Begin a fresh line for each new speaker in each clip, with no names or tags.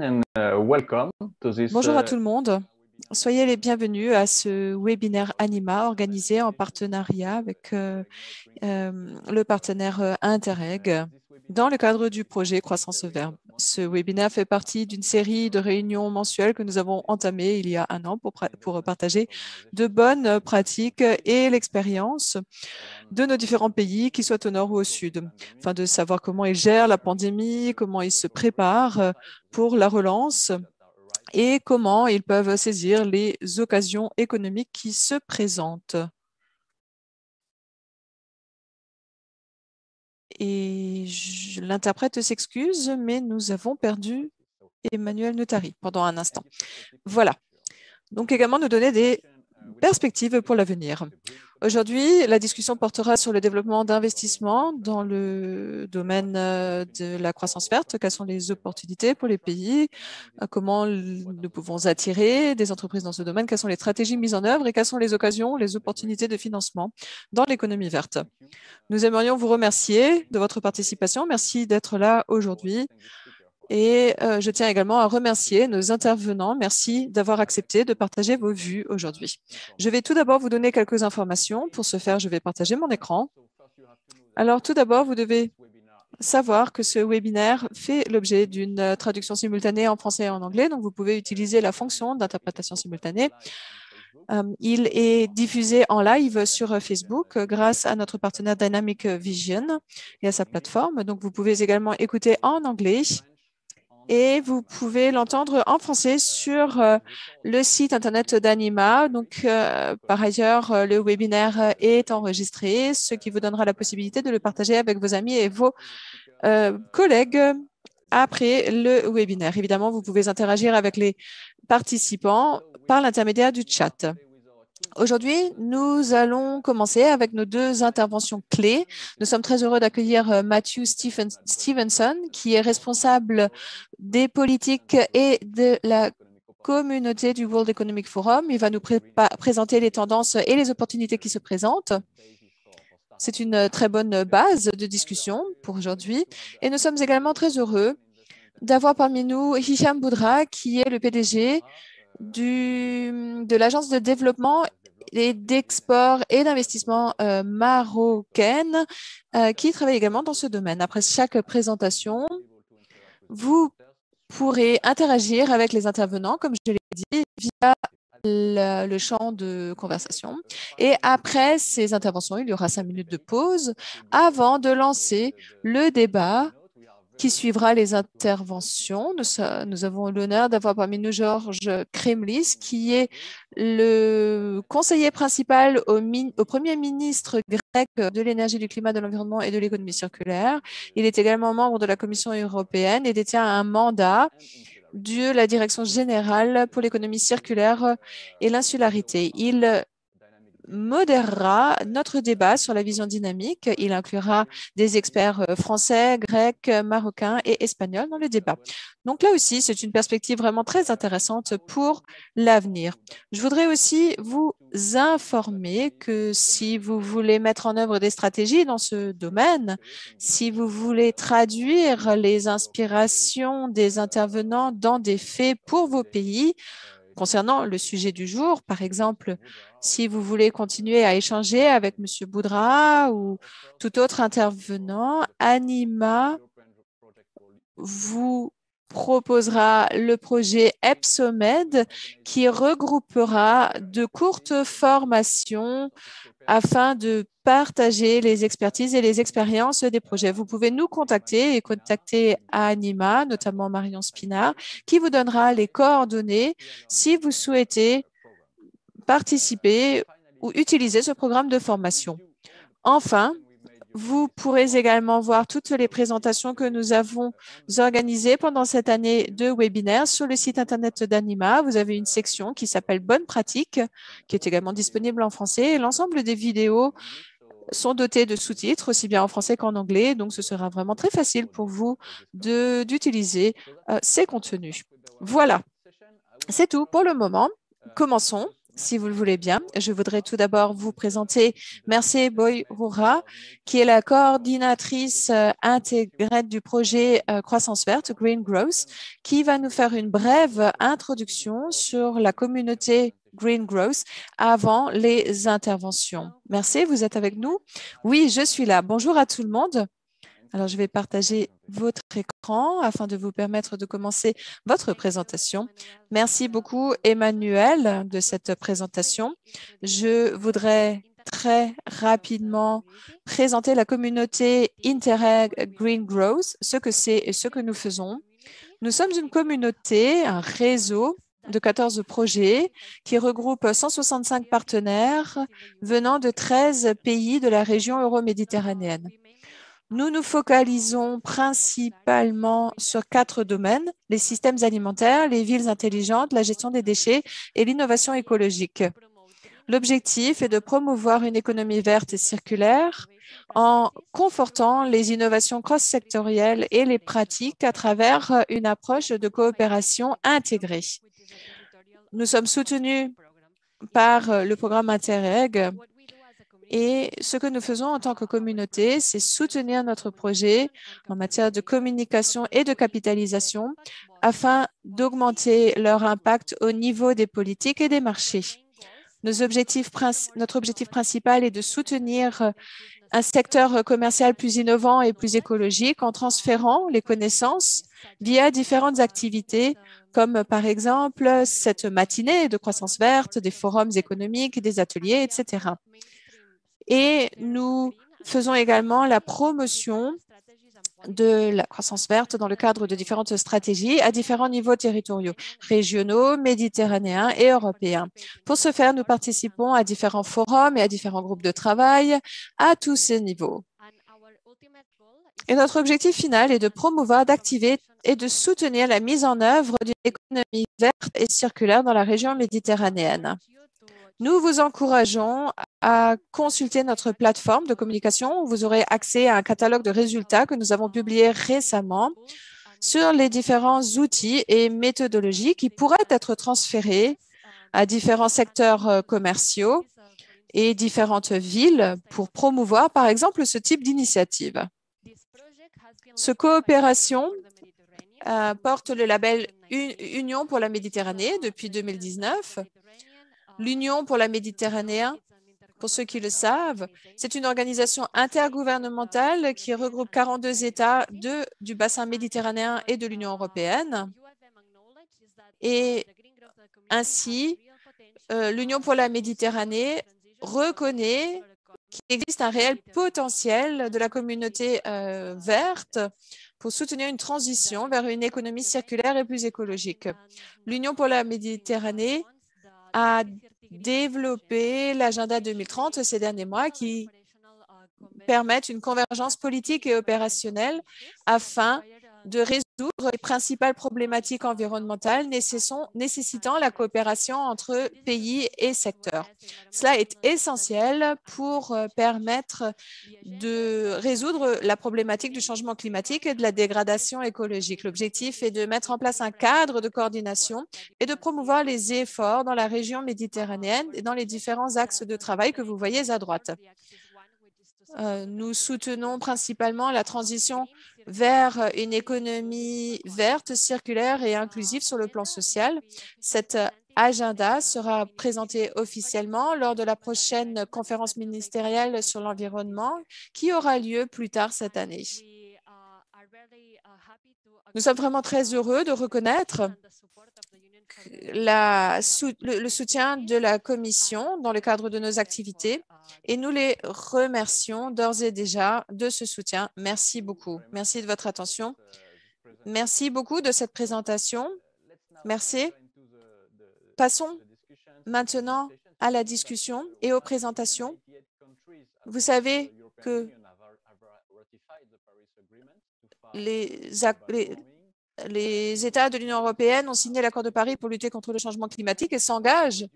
and welcome to this.
Bonjour à tout le monde. Soyez les bienvenus à ce webinaire Anima organisé en partenariat avec le partenaire Interreg dans le cadre du projet Croissance Verte. Ce webinaire fait partie d'une série de réunions mensuelles que nous avons entamées il y a un an pour partager de bonnes pratiques et l'expérience de nos différents pays, qu'ils soient au nord ou au sud, afin de savoir comment ils gèrent la pandémie, comment ils se préparent pour la relance et comment ils peuvent saisir les occasions économiques qui se présentent. Et l'interprète s'excuse, mais nous avons perdu Emmanuel Notari pendant un instant. Voilà. Donc également nous donner des perspectives pour l'avenir. Aujourd'hui, la discussion portera sur le développement d'investissements dans le domaine de la croissance verte. Quelles sont les opportunités pour les pays? Comment nous pouvons attirer des entreprises dans ce domaine? Quelles sont les stratégies mises en œuvre et quelles sont les occasions, les opportunités de financement dans l'économie verte? Nous aimerions vous remercier de votre participation. Merci d'être là aujourd'hui. Et je tiens également à remercier nos intervenants. Merci d'avoir accepté de partager vos vues aujourd'hui. Je vais tout d'abord vous donner quelques informations. Pour ce faire, je vais partager mon écran. Alors, tout d'abord, vous devez savoir que ce webinaire fait l'objet d'une traduction simultanée en français et en anglais. Donc, vous pouvez utiliser la fonction d'interprétation simultanée. Il est diffusé en live sur Facebook grâce à notre partenaire Dynamic Vision et à sa plateforme. Donc, vous pouvez également écouter en anglais. Et vous pouvez l'entendre en français sur le site Internet d'Anima. Donc, par ailleurs, le webinaire est enregistré, ce qui vous donnera la possibilité de le partager avec vos amis et vos collègues après le webinaire. Évidemment, vous pouvez interagir avec les participants par l'intermédiaire du chat. Aujourd'hui, nous allons commencer avec nos deux interventions clés. Nous sommes très heureux d'accueillir Matthew Stevenson, qui est responsable des politiques et de la communauté du World Economic Forum. Il va nous présenter les tendances et les opportunités qui se présentent. C'est une très bonne base de discussion pour aujourd'hui. Et nous sommes également très heureux d'avoir parmi nous Hicham Boudra, qui est le PDG de l'agence de développement et d'export et d'investissement marocaine qui travaille également dans ce domaine. Après chaque présentation, vous pourrez interagir avec les intervenants, comme je l'ai dit, via le champ de conversation. Et après ces interventions, il y aura 5 minutes de pause avant de lancer le débat qui suivra les interventions. Nous avons l'honneur d'avoir parmi nous Georges Kremlis, qui est le conseiller principal au Premier ministre grec de l'énergie, du climat, de l'environnement et de l'économie circulaire. Il est également membre de la Commission européenne et détient un mandat de la Direction générale pour l'économie circulaire et l'insularité. Il modérera notre débat sur la vision dynamique. Il inclura des experts français, grecs, marocains et espagnols dans le débat. Donc là aussi, c'est une perspective vraiment très intéressante pour l'avenir. Je voudrais aussi vous informer que si vous voulez mettre en œuvre des stratégies dans ce domaine, si vous voulez traduire les inspirations des intervenants dans des faits pour vos pays, concernant le sujet du jour, par exemple, si vous voulez continuer à échanger avec M. Boudra ou tout autre intervenant, Anima vous proposera le projet EPSOMED qui regroupera de courtes formations afin de partager les expertises et les expériences des projets. Vous pouvez nous contacter et contacter Anima, notamment Marion Spinard, qui vous donnera les coordonnées si vous souhaitez participer ou utiliser ce programme de formation. Enfin, vous pourrez également voir toutes les présentations que nous avons organisées pendant cette année de webinaire sur le site Internet d'Anima. Vous avez une section qui s'appelle Bonnes pratiques, qui est également disponible en français. Et l'ensemble des vidéos sont dotées de sous-titres, aussi bien en français qu'en anglais. Donc, ce sera vraiment très facile pour vous d'utiliser ces contenus. Voilà, c'est tout pour le moment. Commençons Si vous le voulez bien, je voudrais tout d'abord vous présenter Mercé Boy-Roura, qui est la coordinatrice intégrée du projet Croissance verte, Green Growth, qui va nous faire une brève introduction sur la communauté Green Growth avant les interventions. Merci, vous êtes avec nous? Oui, je suis là. Bonjour à tout le monde. Alors, je vais partager votre écran afin de vous permettre de commencer votre présentation. Merci beaucoup, Emmanuel, de cette présentation. Je voudrais très rapidement présenter la communauté Interreg Green Growth, ce que c'est et ce que nous faisons. Nous sommes une communauté, un réseau de 14 projets qui regroupe 165 partenaires venant de 13 pays de la région euro-méditerranéenne. Nous nous focalisons principalement sur 4 domaines, les systèmes alimentaires, les villes intelligentes, la gestion des déchets et l'innovation écologique. L'objectif est de promouvoir une économie verte et circulaire en confortant les innovations cross-sectorielles et les pratiques à travers une approche de coopération intégrée. Nous sommes soutenus par le programme Interreg. Et ce que nous faisons en tant que communauté, c'est soutenir notre projet en matière de communication et de capitalisation afin d'augmenter leur impact au niveau des politiques et des marchés. Notre objectif principal est de soutenir un secteur commercial plus innovant et plus écologique en transférant les connaissances via différentes activités, comme par exemple cette matinée de croissance verte, des forums économiques, des ateliers, etc. Et nous faisons également la promotion de la croissance verte dans le cadre de différentes stratégies à différents niveaux territoriaux, régionaux, méditerranéens et européens. Pour ce faire, nous participons à différents forums et à différents groupes de travail à tous ces niveaux. Et notre objectif final est de promouvoir, d'activer et de soutenir la mise en œuvre d'une économie verte et circulaire dans la région méditerranéenne. Nous vous encourageons à consulter notre plateforme de communication où vous aurez accès à un catalogue de résultats que nous avons publié récemment sur les différents outils et méthodologies qui pourraient être transférés à différents secteurs commerciaux et différentes villes pour promouvoir, par exemple, ce type d'initiative. Cette coopération porte le label Union pour la Méditerranée depuis 2019. L'Union pour la Méditerranée, pour ceux qui le savent, c'est une organisation intergouvernementale qui regroupe 42 États du bassin méditerranéen et de l'Union européenne. Et ainsi, l'Union pour la Méditerranée reconnaît qu'il existe un réel potentiel de la communauté verte pour soutenir une transition vers une économie circulaire et plus écologique. L'Union pour la Méditerranée a développé l'agenda 2030 ces derniers mois qui permettent une convergence politique et opérationnelle afin de résoudre les principales problématiques environnementales nécessitant la coopération entre pays et secteurs. Cela est essentiel pour permettre de résoudre la problématique du changement climatique et de la dégradation écologique. L'objectif est de mettre en place un cadre de coordination et de promouvoir les efforts dans la région méditerranéenne et dans les différents axes de travail que vous voyez à droite. Nous soutenons principalement la transition vers une économie verte, circulaire et inclusive sur le plan social. Cet agenda sera présenté officiellement lors de la prochaine conférence ministérielle sur l'environnement qui aura lieu plus tard cette année. Nous sommes vraiment très heureux de reconnaître le soutien de la Commission dans le cadre de nos activités et nous les remercions d'ores et déjà de ce soutien. Merci beaucoup. Merci de votre attention. Merci beaucoup de cette présentation. Merci. Passons maintenant à la discussion et aux présentations. Vous savez que les États de l'Union européenne ont signé l'accord de Paris pour lutter contre le changement climatique et s'engagent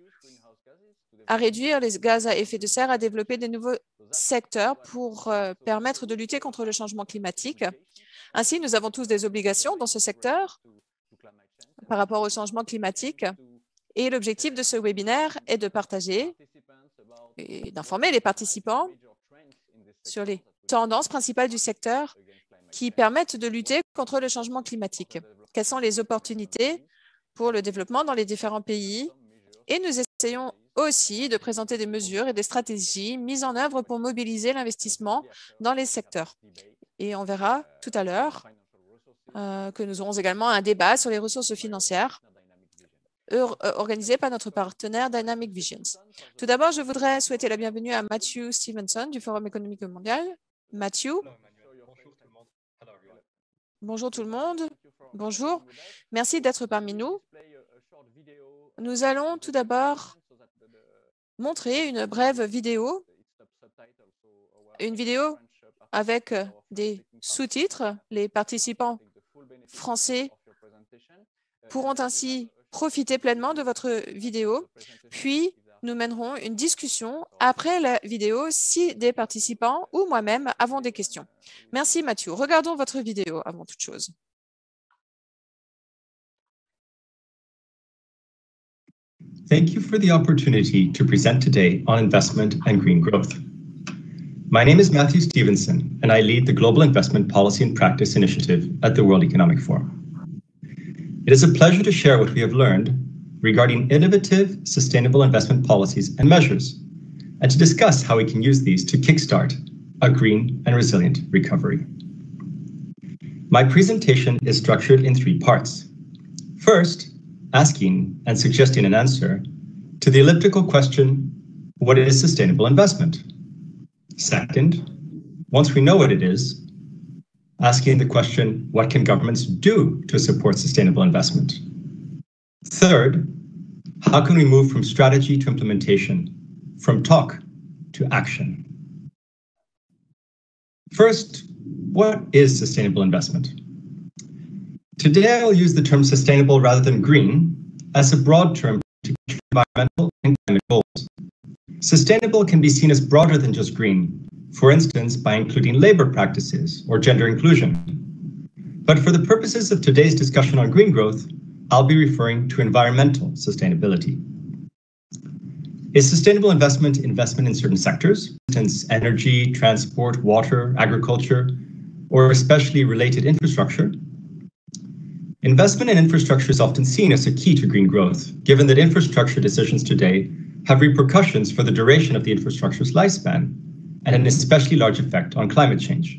à réduire les gaz à effet de serre, à développer de nouveaux secteurs pour permettre de lutter contre le changement climatique. Ainsi, nous avons tous des obligations dans ce secteur par rapport au changement climatique Et l'objectif de ce webinaire est de partager et d'informer les participants sur les tendances principales du secteur qui permettent de lutter contre le changement climatique. Quelles sont les opportunités pour le développement dans les différents pays? Et nous essayons aussi de présenter des mesures et des stratégies mises en œuvre pour mobiliser l'investissement dans les secteurs. Et on verra tout à l'heure que nous aurons également un débat sur les ressources financières organisé par notre partenaire Dynamic Visions. Tout d'abord, je voudrais souhaiter la bienvenue à Matthew Stevenson du Forum économique mondial. Matthew. Bonjour tout le monde. Bonjour. Merci d'être parmi nous. Nous allons tout d'abord montrer une brève vidéo, avec des sous-titres. Les participants français pourront ainsi profiter pleinement de votre vidéo. Puis, nous mènerons une discussion après la vidéo si des participants ou moi-même avons des questions. Merci Mathieu. Regardons votre vidéo avant toute chose.
Thank you for the opportunity to present today on investment and green growth. My name is Matthew Stevenson, and I lead the Global Investment Policy and Practice Initiative at the World Economic Forum. It is a pleasure to share what we have learned regarding innovative, sustainable investment policies and measures, and to discuss how we can use these to kickstart a green and resilient recovery. My presentation is structured in 3 parts. First, asking and suggesting an answer to the elliptical question, what is sustainable investment? Second, once we know what it is, asking the question, what can governments do to support sustainable investment? Third, how can we move from strategy to implementation, from talk to action? First, what is sustainable investment? Today, I will use the term sustainable rather than green as a broad term to capture environmental and climate goals. Sustainable can be seen as broader than just green, for instance, by including labor practices or gender inclusion. But for the purposes of today's discussion on green growth, I'll be referring to environmental sustainability. Is sustainable investment in certain sectors, for instance, energy, transport, water, agriculture, or especially related infrastructure? Investment in infrastructure is often seen as a key to green growth, given that infrastructure decisions today have repercussions for the duration of the infrastructure's lifespan and an especially large effect on climate change.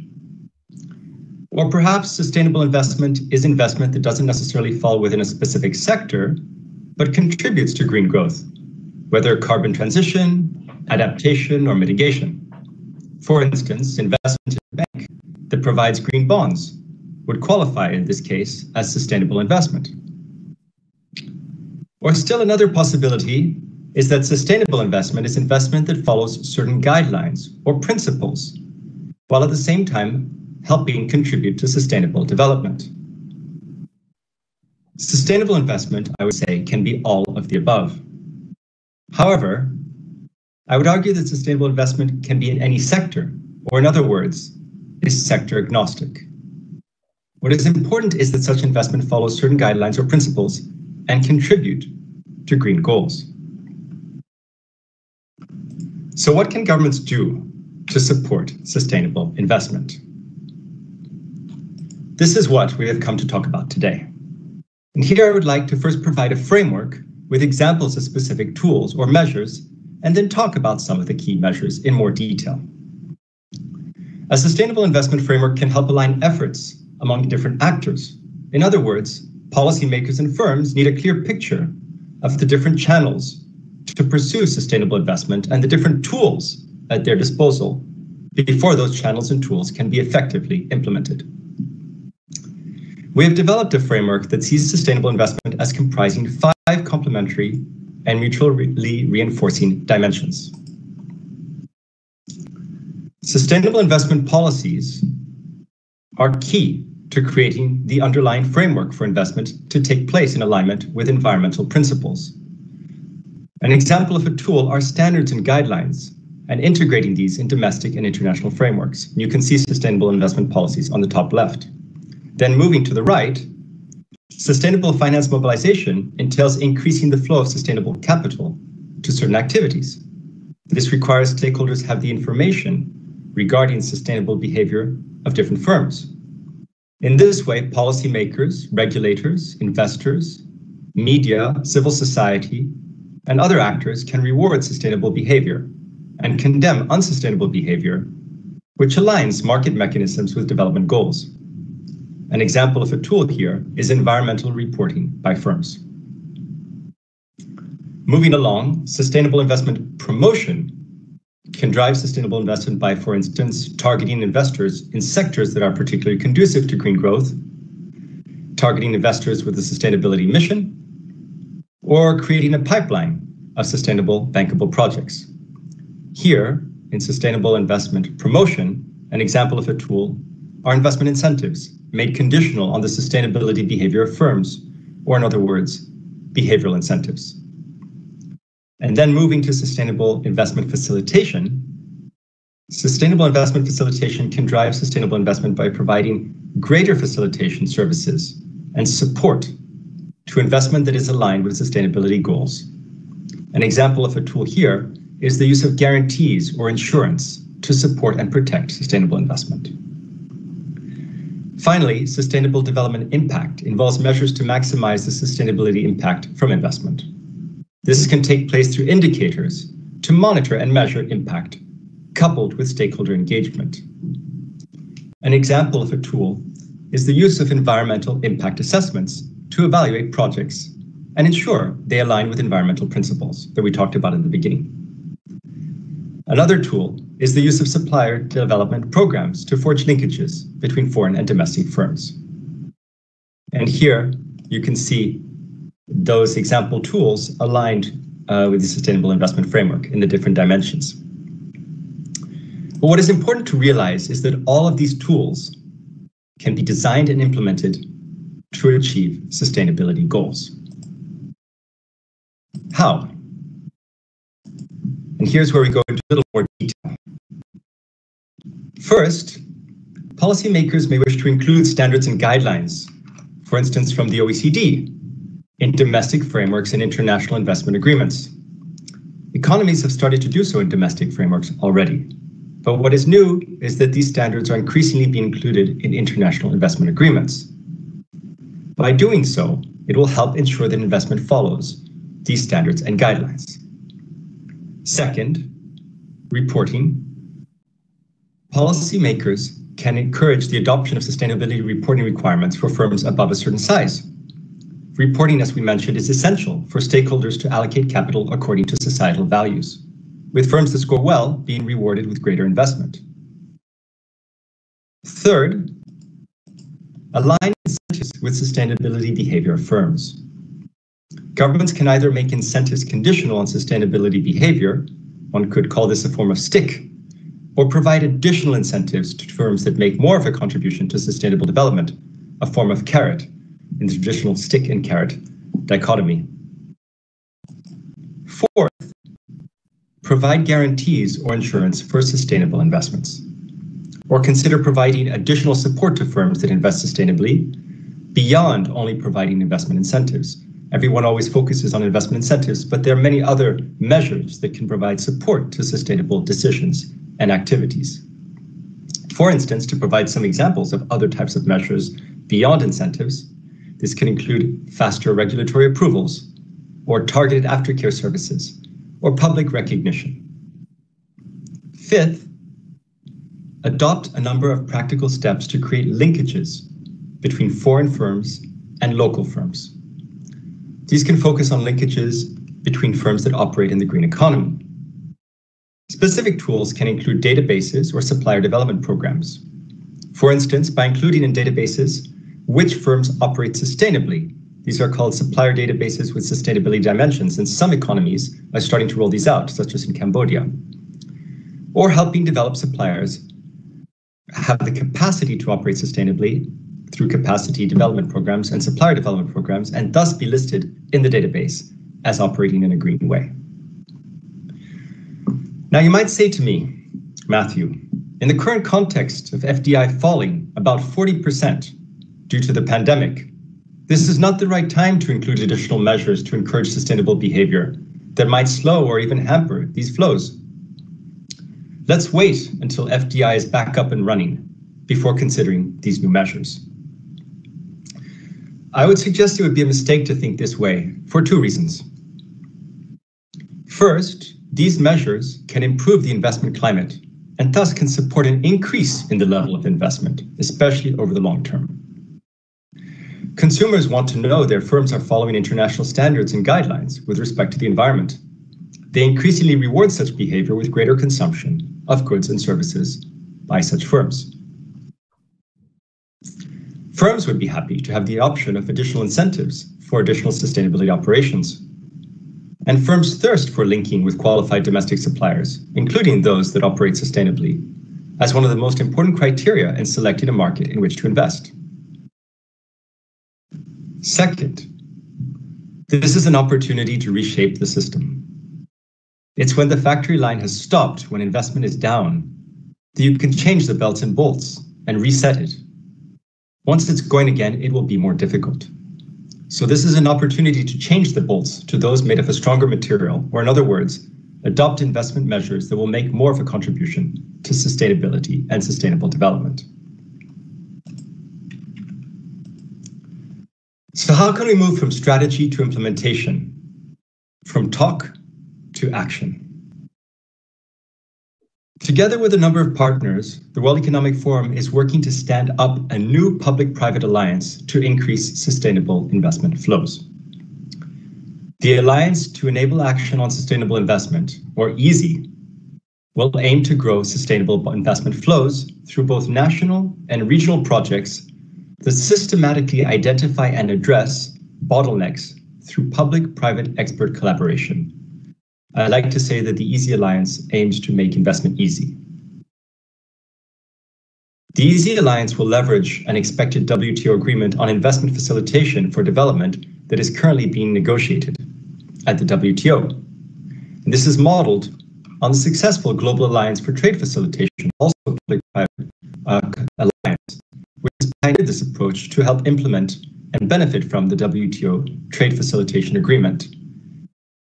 Or perhaps sustainable investment is investment that doesn't necessarily fall within a specific sector, but contributes to green growth, whether carbon transition, adaptation, or mitigation. For instance, investment in a bank that provides green bonds would qualify in this case as sustainable investment. Or still another possibility is that sustainable investment is investment that follows certain guidelines or principles, while at the same time helping contribute to sustainable development. Sustainable investment, I would say, can be all of the above. However, I would argue that sustainable investment can be in any sector, or in other words, is sector agnostic. What is important is that such investment follows certain guidelines or principles and contribute to green goals. So what can governments do to support sustainable investment? This is what we have come to talk about today. And here I would like to first provide a framework with examples of specific tools or measures, and then talk about some of the key measures in more detail. A sustainable investment framework can help align efforts among different actors. In other words, policymakers and firms need a clear picture of the different channels to pursue sustainable investment and the different tools at their disposal before those channels and tools can be effectively implemented. We have developed a framework that sees sustainable investment as comprising 5 complementary and mutually reinforcing dimensions. Sustainable investment policies are key to creating the underlying framework for investment to take place in alignment with environmental principles. An example of a tool are standards and guidelines, and integrating these in domestic and international frameworks. You can see sustainable investment policies on the top left. Then moving to the right, Sustainable finance mobilization entails increasing the flow of sustainable capital to certain activities. This requires stakeholders have the information regarding sustainable behavior of different firms. In this way, policymakers, regulators, investors, media, civil society, and other actors can reward sustainable behavior and condemn unsustainable behavior, which aligns market mechanisms with development goals. An example of a tool here is environmental reporting by firms. Moving along, sustainable investment promotion can drive sustainable investment by, for instance, targeting investors in sectors that are particularly conducive to green growth, targeting investors with a sustainability mission, or creating a pipeline of sustainable bankable projects. Here, in sustainable investment promotion, an example of a tool are investment incentives made conditional on the sustainability behavior of firms, or in other words, behavioral incentives. And then moving to sustainable investment facilitation. Sustainable investment facilitation can drive sustainable investment by providing greater facilitation services and support to investment that is aligned with sustainability goals. An example of a tool here is the use of guarantees or insurance to support and protect sustainable investment. Finally, sustainable development impact involves measures to maximize the sustainability impact from investment. This can take place through indicators to monitor and measure impact, coupled with stakeholder engagement. An example of a tool is the use of environmental impact assessments to evaluate projects and ensure they align with environmental principles that we talked about in the beginning. Another tool is the use of supplier development programs to forge linkages between foreign and domestic firms. And here you can see those example tools aligned with the Sustainable Investment Framework in the different dimensions. But what is important to realize is that all of these tools can be designed and implemented to achieve sustainability goals. How? And here's where we go into a little more detail. First, policymakers may wish to include standards and guidelines, for instance, from the OECD, in domestic frameworks and international investment agreements. Economies have started to do so in domestic frameworks already. But what is new is that these standards are increasingly being included in international investment agreements. By doing so, it will help ensure that investment follows these standards and guidelines. Second, reporting. Policymakers can encourage the adoption of sustainability reporting requirements for firms above a certain size. Reporting, as we mentioned, is essential for stakeholders to allocate capital according to societal values, with firms that score well being rewarded with greater investment. Third, align incentives with sustainability behavior of firms. Governments can either make incentives conditional on sustainability behavior, one could call this a form of stick, or provide additional incentives to firms that make more of a contribution to sustainable development, a form of carrot, in the traditional stick and carrot dichotomy. Fourth, provide guarantees or insurance for sustainable investments, or consider providing additional support to firms that invest sustainably beyond only providing investment incentives. Everyone always focuses on investment incentives, but there are many other measures that can provide support to sustainable decisions and activities. For instance, to provide some examples of other types of measures beyond incentives, this can include faster regulatory approvals, or targeted aftercare services, or public recognition. Fifth, adopt a number of practical steps to create linkages between foreign firms and local firms. These can focus on linkages between firms that operate in the green economy. Specific tools can include databases or supplier development programs. For instance, by including in databases which firms operate sustainably. These are called supplier databases with sustainability dimensions, and some economies are starting to roll these out, such as in Cambodia. Or helping develop suppliers have the capacity to operate sustainably through capacity development programs and supplier development programs, and thus be listed in the database as operating in a green way. Now you might say to me, Matthew, in the current context of FDI falling about 40% due to the pandemic, This is not the right time to include additional measures to encourage sustainable behavior that might slow or even hamper these flows. Let's wait until FDI is back up and running before considering these new measures. I would suggest it would be a mistake to think this way for two reasons. First, these measures can improve the investment climate and thus can support an increase in the level of investment, especially over the long term. Consumers want to know their firms are following international standards and guidelines with respect to the environment. They increasingly reward such behavior with greater consumption of goods and services by such firms. Firms would be happy to have the option of additional incentives for additional sustainability operations. And firms thirst for linking with qualified domestic suppliers, including those that operate sustainably, as one of the most important criteria in selecting a market in which to invest. Second, this is an opportunity to reshape the system. It's when the factory line has stopped, when investment is down, that you can change the belts and bolts and reset it. Once it's going again, it will be more difficult. So this is an opportunity to change the bolts to those made of a stronger material, or in other words, adopt investment measures that will make more of a contribution to sustainability and sustainable development. So how can we move from strategy to implementation, from talk to action? Together with a number of partners, the World Economic Forum is working to stand up a new public-private alliance to increase sustainable investment flows. The Alliance to Enable Action on Sustainable Investment, or EASY, will aim to grow sustainable investment flows through both national and regional projects that systematically identify and address bottlenecks through public-private expert collaboration. I like to say that the EASY Alliance aims to make investment easy. The EASY Alliance will leverage an expected WTO agreement on investment facilitation for development that is currently being negotiated at the WTO. And this is modeled on the successful Global Alliance for Trade Facilitation, also a public-private alliance, which has pioneered this approach to help implement and benefit from the WTO Trade Facilitation Agreement.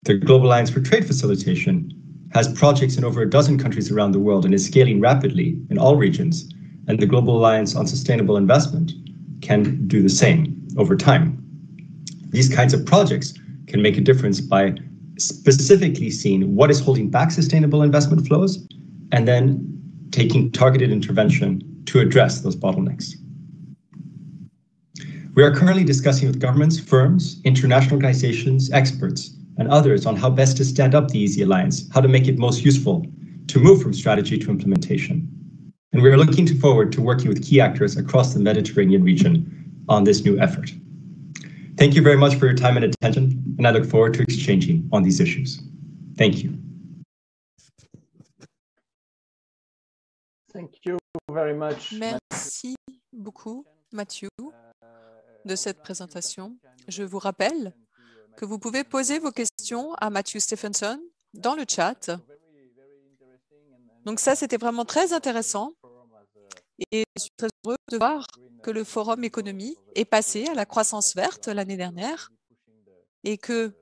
The Global Alliance for Trade Facilitation has projects in over a dozen countries around the world and is scaling rapidly in all regions, and the Global Alliance on Sustainable Investment can do the same over time. These kinds of projects can make a difference by specifically seeing what is holding back sustainable investment flows and then taking targeted intervention to address those bottlenecks. We are currently discussing with governments, firms, international organizations, experts, and others on how best to stand up the EASY Alliance, how to make it most useful to move from strategy to implementation. And we are looking forward to working with key actors across the Mediterranean region on this new effort. Thank you very much for your time and attention, and I look forward to exchanging on these issues. Thank you.
Thank you very much.
Merci beaucoup, Mathieu, de cette présentation. Je vous rappelle que vous pouvez poser vos questions à Matthew Stephenson dans le chat. Donc ça, c'était vraiment très intéressant. Et je suis très heureux de voir que le Forum Économie est passé à la croissance verte l'année dernière et que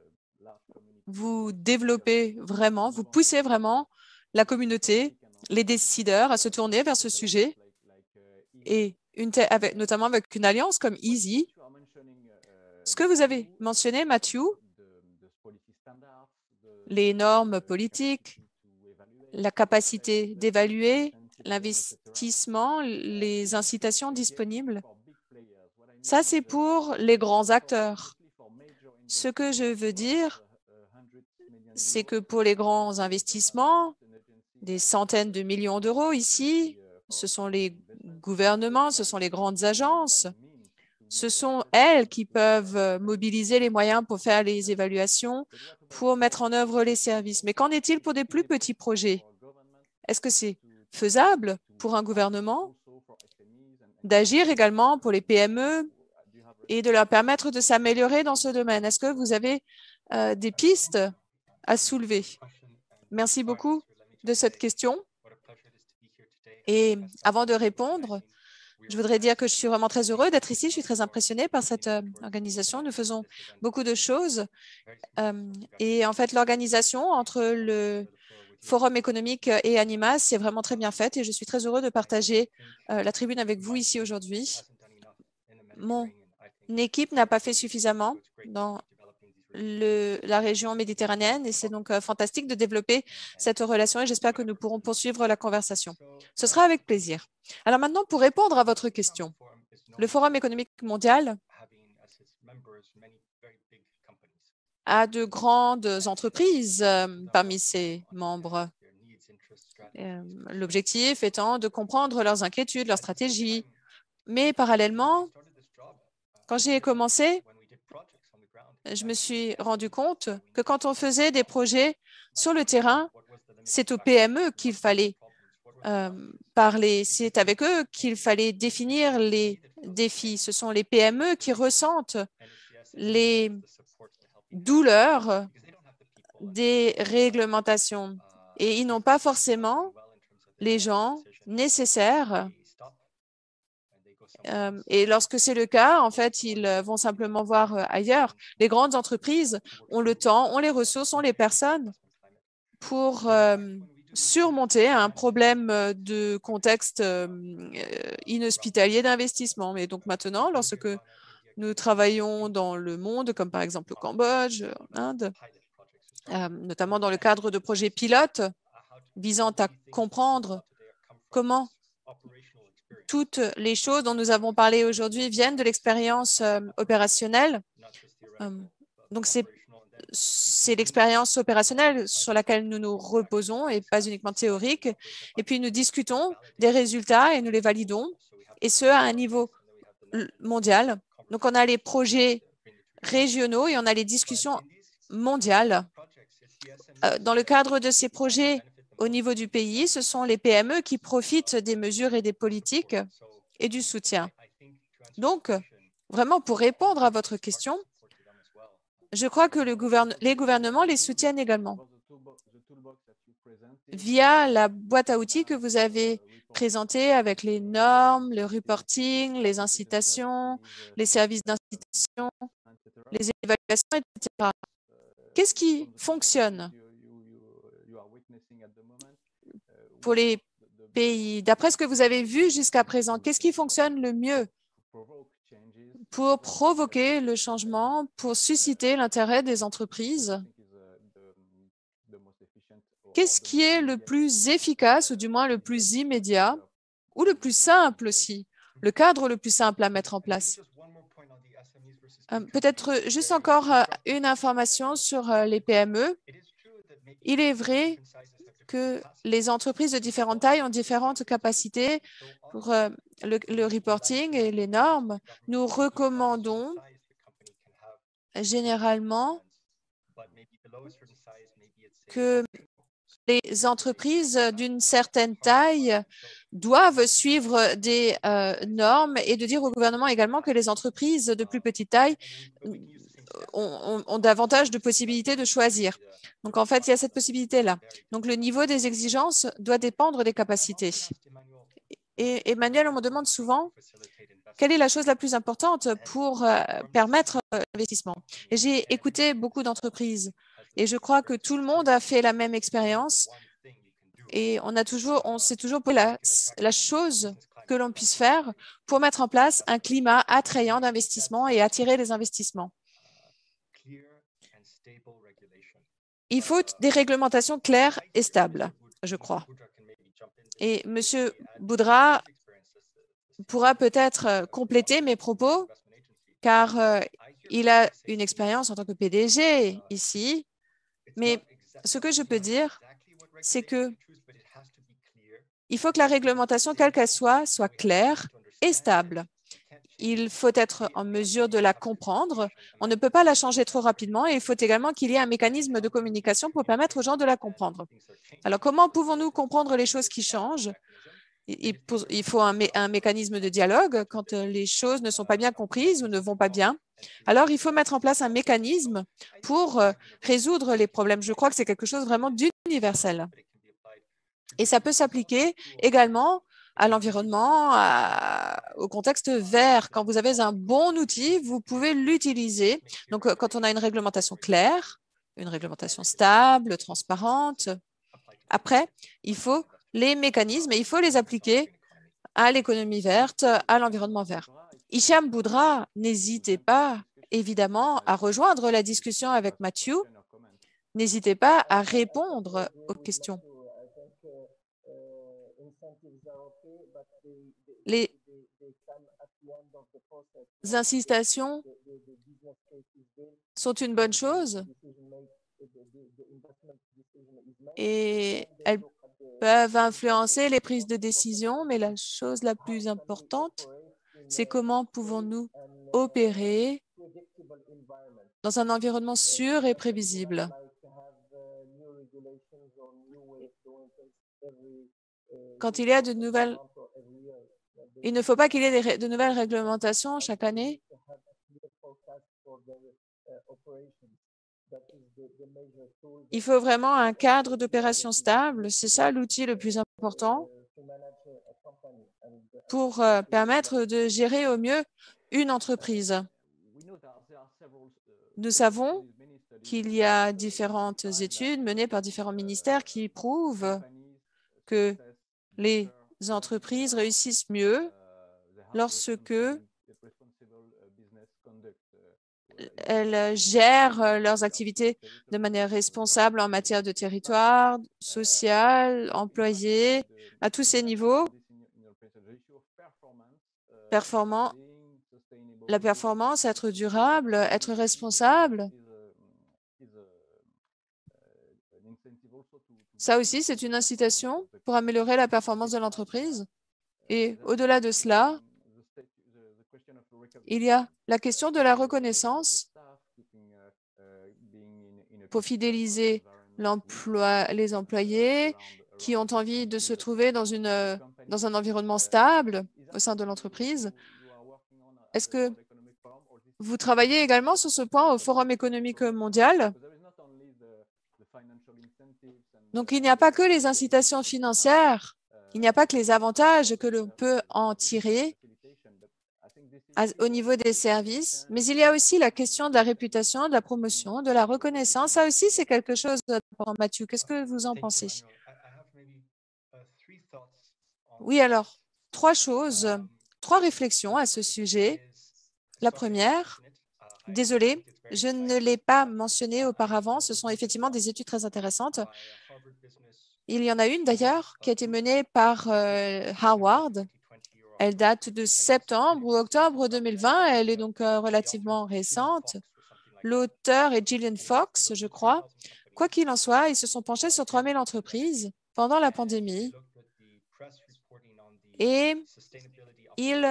vous développez vraiment, vous poussez vraiment la communauté, les décideurs à se tourner vers ce sujet et notamment avec une alliance comme EASY. Ce que vous avez mentionné, Mathieu, les normes politiques, la capacité d'évaluer, l'investissement, les incitations disponibles, ça c'est pour les grands acteurs. Ce que je veux dire, c'est que pour les grands investissements, des centaines de millions d'euros ici, ce sont les gouvernements, ce sont les grandes agences. Ce sont elles qui peuvent mobiliser les moyens pour faire les évaluations, pour mettre en œuvre les services. Mais qu'en est-il pour des plus petits projets? Est-ce que c'est faisable pour un gouvernement d'agir également pour les PME et de leur permettre de s'améliorer dans ce domaine? Est-ce que vous avez des pistes à soulever? Merci beaucoup de cette question. Et avant de répondre, Je voudrais dire que je suis vraiment très heureux d'être ici. Je suis très impressionnée par cette organisation. Nous faisons beaucoup de choses. Et en fait, l'organisation entre le Forum économique et Animas, c'est vraiment très bien faite et je suis très heureux de partager la tribune avec vous ici aujourd'hui. Mon équipe n'a pas fait suffisamment dans la région méditerranéenne et c'est donc fantastique de développer cette relation et j'espère que nous pourrons poursuivre la conversation. Ce sera avec plaisir. Alors maintenant, pour répondre à votre question, le Forum économique mondial a de grandes entreprises parmi ses membres. L'objectif étant de comprendre leurs inquiétudes, leurs stratégies. Mais parallèlement, quand j'ai commencé, je me suis rendu compte que quand on faisait des projets sur le terrain, c'est aux PME qu'il fallait parler. C'est avec eux qu'il fallait définir les défis. Ce sont les PME qui ressentent les douleurs des réglementations et ils n'ont pas forcément les gens nécessaires. Et lorsque c'est le cas, en fait, ils vont simplement voir ailleurs. Les grandes entreprises ont le temps, ont les ressources, ont les personnes pour surmonter un problème de contexte inhospitalier d'investissement. Mais donc maintenant, lorsque nous travaillons dans le monde, comme par exemple au Cambodge, en Inde, notamment dans le cadre de projets pilotes visant à comprendre comment toutes les choses dont nous avons parlé aujourd'hui viennent de l'expérience opérationnelle. Donc, c'est l'expérience opérationnelle sur laquelle nous nous reposons et pas uniquement théorique. Et puis, nous discutons des résultats et nous les validons, et ce, à un niveau mondial. Donc, on a les projets régionaux et on a les discussions mondiales. Dans le cadre de ces projets au niveau du pays, ce sont les PME qui profitent des mesures et des politiques et du soutien. Donc, vraiment, pour répondre à votre question, je crois que les gouvernements les soutiennent également via la boîte à outils que vous avez présentée avec les normes, le reporting, les incitations, les services d'incitation, les évaluations, etc. Qu'est-ce qui fonctionne pour les pays? D'après ce que vous avez vu jusqu'à présent, qu'est-ce qui fonctionne le mieux pour provoquer le changement, pour susciter l'intérêt des entreprises? Qu'est-ce qui est le plus efficace, ou du moins le plus immédiat, ou le plus simple aussi, le cadre le plus simple à mettre en place? Peut-être juste encore une information sur les PME. Il est vrai que les entreprises de différentes tailles ont différentes capacités pour le reporting et les normes. Nous recommandons généralement que les entreprises d'une certaine taille doivent suivre des normes et de dire au gouvernement également que les entreprises de plus petite taille ont davantage de possibilités de choisir. Donc, en fait, il y a cette possibilité-là. Donc, le niveau des exigences doit dépendre des capacités. Et Emmanuel, on me demande souvent quelle est la chose la plus importante pour permettre l'investissement. Et j'ai écouté beaucoup d'entreprises et je crois que tout le monde a fait la même expérience et on s'est toujours posé la chose que l'on puisse faire pour mettre en place un climat attrayant d'investissement et attirer les investissements. Il faut des réglementations claires et stables, je crois. Et M. Boudra pourra peut-être compléter mes propos, car il a une expérience en tant que PDG ici. Mais ce que je peux dire, c'est que il faut que la réglementation, quelle qu'elle soit claire et stable. Il faut être en mesure de la comprendre. On ne peut pas la changer trop rapidement et il faut également qu'il y ait un mécanisme de communication pour permettre aux gens de la comprendre. Alors, comment pouvons-nous comprendre les choses qui changent? Il faut un mécanisme de dialogue quand les choses ne sont pas bien comprises ou ne vont pas bien. Alors, il faut mettre en place un mécanisme pour résoudre les problèmes. Je crois que c'est quelque chose vraiment d'universel. Et ça peut s'appliquer également à l'environnement, au contexte vert. Quand vous avez un bon outil, vous pouvez l'utiliser. Donc, quand on a une réglementation claire, une réglementation stable, transparente, après, il faut les mécanismes et il faut les appliquer à l'économie verte, à l'environnement vert. Hicham Boudra, n'hésitez pas évidemment à rejoindre la discussion avec Mathieu. N'hésitez pas à répondre aux questions. Les incitations sont une bonne chose et elles peuvent influencer les prises de décision, mais la chose la plus importante, c'est comment pouvons-nous opérer dans un environnement sûr et prévisible. Quand il y a de nouvelles, il ne faut pas qu'il y ait de nouvelles réglementations chaque année. Il faut vraiment un cadre d'opération stable. C'est ça l'outil le plus important pour permettre de gérer au mieux une entreprise. Nous savons qu'il y a différentes études menées par différents ministères qui prouvent que les entreprises réussissent mieux lorsque elles gèrent leurs activités de manière responsable en matière de territoire, social, employé, à tous ces niveaux. La performance, être durable, être responsable, ça aussi, c'est une incitation pour améliorer la performance de l'entreprise. Et au-delà de cela, il y a la question de la reconnaissance pour fidéliser les employés qui ont envie de se trouver dans un environnement stable au sein de l'entreprise. Est-ce que vous travaillez également sur ce point au Forum économique mondial? Donc, il n'y a pas que les incitations financières, il n'y a pas que les avantages que l'on peut en tirer au niveau des services, mais il y a aussi la question de la réputation, de la promotion, de la reconnaissance. Ça aussi, c'est quelque chose d'important. Mathieu, qu'est-ce que vous en pensez? Oui, alors, trois réflexions à ce sujet. La première, désolée, je ne l'ai pas mentionné auparavant, ce sont effectivement des études très intéressantes. Il y en a une d'ailleurs qui a été menée par Harvard. Elle date de septembre ou octobre 2020. Elle est donc relativement récente. L'auteur est Gillian Fox, je crois. Quoi qu'il en soit, ils se sont penchés sur 3000 entreprises pendant la pandémie et ils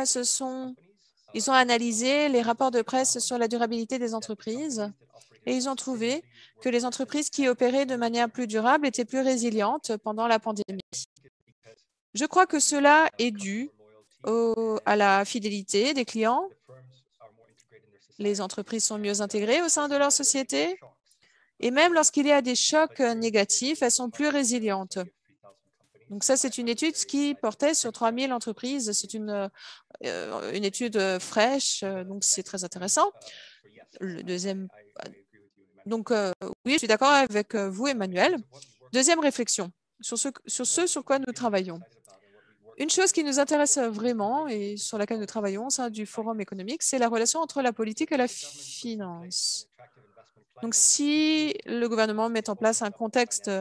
ont analysé les rapports de presse sur la durabilité des entreprises et ils ont trouvé que les entreprises qui opéraient de manière plus durable étaient plus résilientes pendant la pandémie. Je crois que cela est dû à la fidélité des clients. Les entreprises sont mieux intégrées au sein de leur société et même lorsqu'il y a des chocs négatifs, elles sont plus résilientes. Donc ça, c'est une étude qui portait sur 3000 entreprises. C'est une étude fraîche, donc c'est très intéressant. Donc oui, je suis d'accord avec vous, Emmanuel. Deuxième réflexion, sur ce sur quoi nous travaillons. Une chose qui nous intéresse vraiment et sur laquelle nous travaillons au sein du Forum économique, c'est la relation entre la politique et la finance. Donc, si le gouvernement met en place un contexte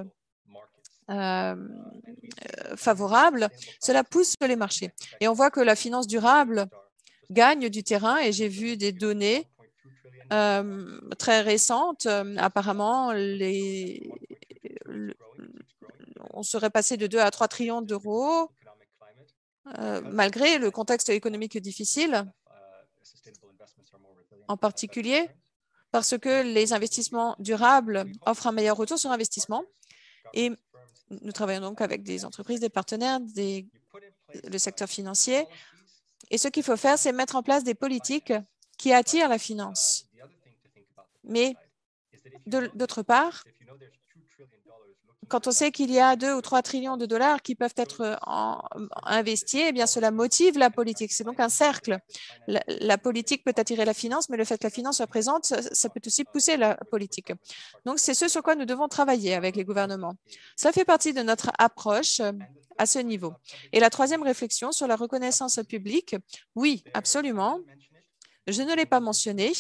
favorable, cela pousse les marchés. Et on voit que la finance durable gagne du terrain et j'ai vu des données très récentes. Apparemment, on serait passé de 2 à 3 trillions d'euros malgré le contexte économique difficile, en particulier parce que les investissements durables offrent un meilleur retour sur investissement. Et nous travaillons donc avec des entreprises, des partenaires, le secteur financier. Et ce qu'il faut faire, c'est mettre en place des politiques qui attirent la finance. Mais d'autre part, quand on sait qu'il y a 2 ou 3 trillions de dollars qui peuvent être investis, eh bien, cela motive la politique. C'est donc un cercle. La politique peut attirer la finance, mais le fait que la finance soit présente, ça peut aussi pousser la politique. Donc, c'est ce sur quoi nous devons travailler avec les gouvernements. Ça fait partie de notre approche à ce niveau. Et la troisième réflexion sur la reconnaissance publique, oui, absolument. Je ne l'ai pas mentionné.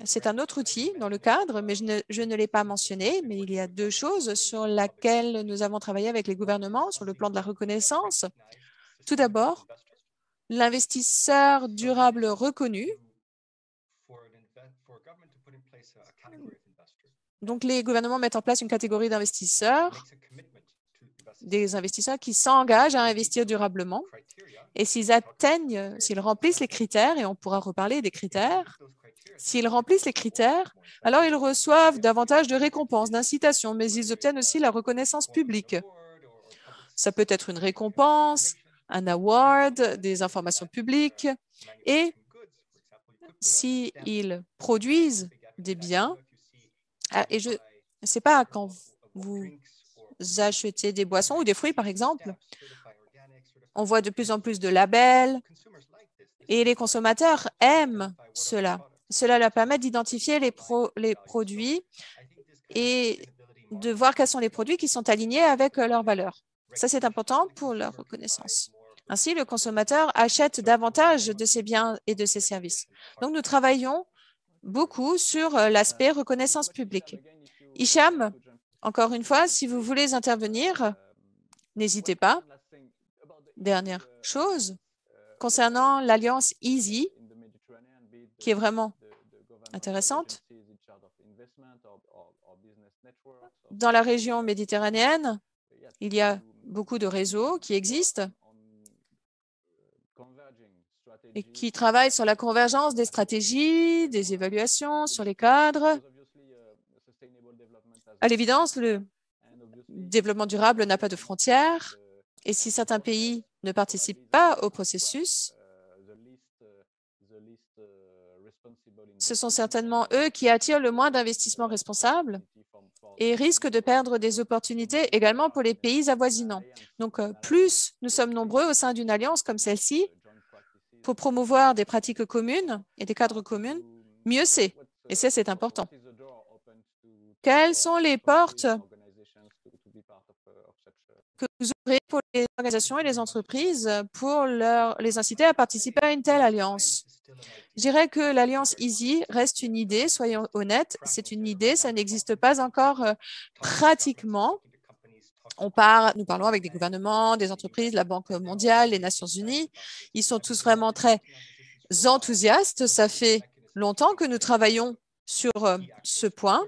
C'est un autre outil dans le cadre, mais je ne l'ai pas mentionné. Mais il y a 2 choses sur lesquelles nous avons travaillé avec les gouvernements sur le plan de la reconnaissance. Tout d'abord, l'investisseur durable reconnu. Donc, les gouvernements mettent en place une catégorie d'investisseurs, des investisseurs qui s'engagent à investir durablement. Et s'ils remplissent les critères, et on pourra reparler des critères, s'ils remplissent les critères, alors ils reçoivent davantage de récompenses, d'incitations, mais ils obtiennent aussi la reconnaissance publique. Ça peut être une récompense, un award, des informations publiques. Et s'ils produisent des biens, et je ne sais pas, quand vous achetez des boissons ou des fruits, par exemple, on voit de plus en plus de labels et les consommateurs aiment cela. Cela leur permet d'identifier les produits et de voir quels sont les produits qui sont alignés avec leurs valeurs. Ça, c'est important pour leur reconnaissance. Ainsi, le consommateur achète davantage de ses biens et de ses services. Donc, nous travaillons beaucoup sur l'aspect reconnaissance publique. Hicham, encore une fois, si vous voulez intervenir, n'hésitez pas. Dernière chose, concernant l'alliance EASY, qui est vraiment intéressante. Dans la région méditerranéenne, il y a beaucoup de réseaux qui existent et qui travaillent sur la convergence des stratégies, des évaluations, sur les cadres. À l'évidence, le développement durable n'a pas de frontières et si certains pays ne participent pas au processus, ce sont certainement eux qui attirent le moins d'investissements responsables et risquent de perdre des opportunités également pour les pays avoisinants. Donc, plus nous sommes nombreux au sein d'une alliance comme celle-ci pour promouvoir des pratiques communes et des cadres communs, mieux c'est. Et ça, c'est important. Quelles sont les portes que vous ouvrez pour les organisations et les entreprises pour les inciter à participer à une telle alliance? Je dirais que l'alliance EASY reste une idée, soyons honnêtes, c'est une idée, ça n'existe pas encore pratiquement. Nous parlons avec des gouvernements, des entreprises, la Banque mondiale, les Nations unies. Ils sont tous vraiment très enthousiastes. Ça fait longtemps que nous travaillons sur ce point.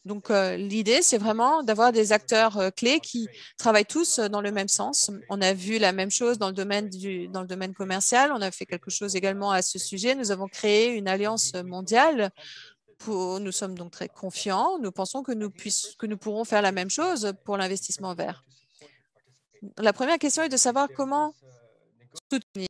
Donc, l'idée, c'est vraiment d'avoir des acteurs clés qui travaillent tous dans le même sens. On a vu la même chose dans le domaine commercial. On a fait quelque chose également à ce sujet. Nous avons créé une alliance mondiale. Nous sommes donc très confiants. Nous pensons que nous pourrons faire la même chose pour l'investissement vert. La première question est de savoir comment soutenir.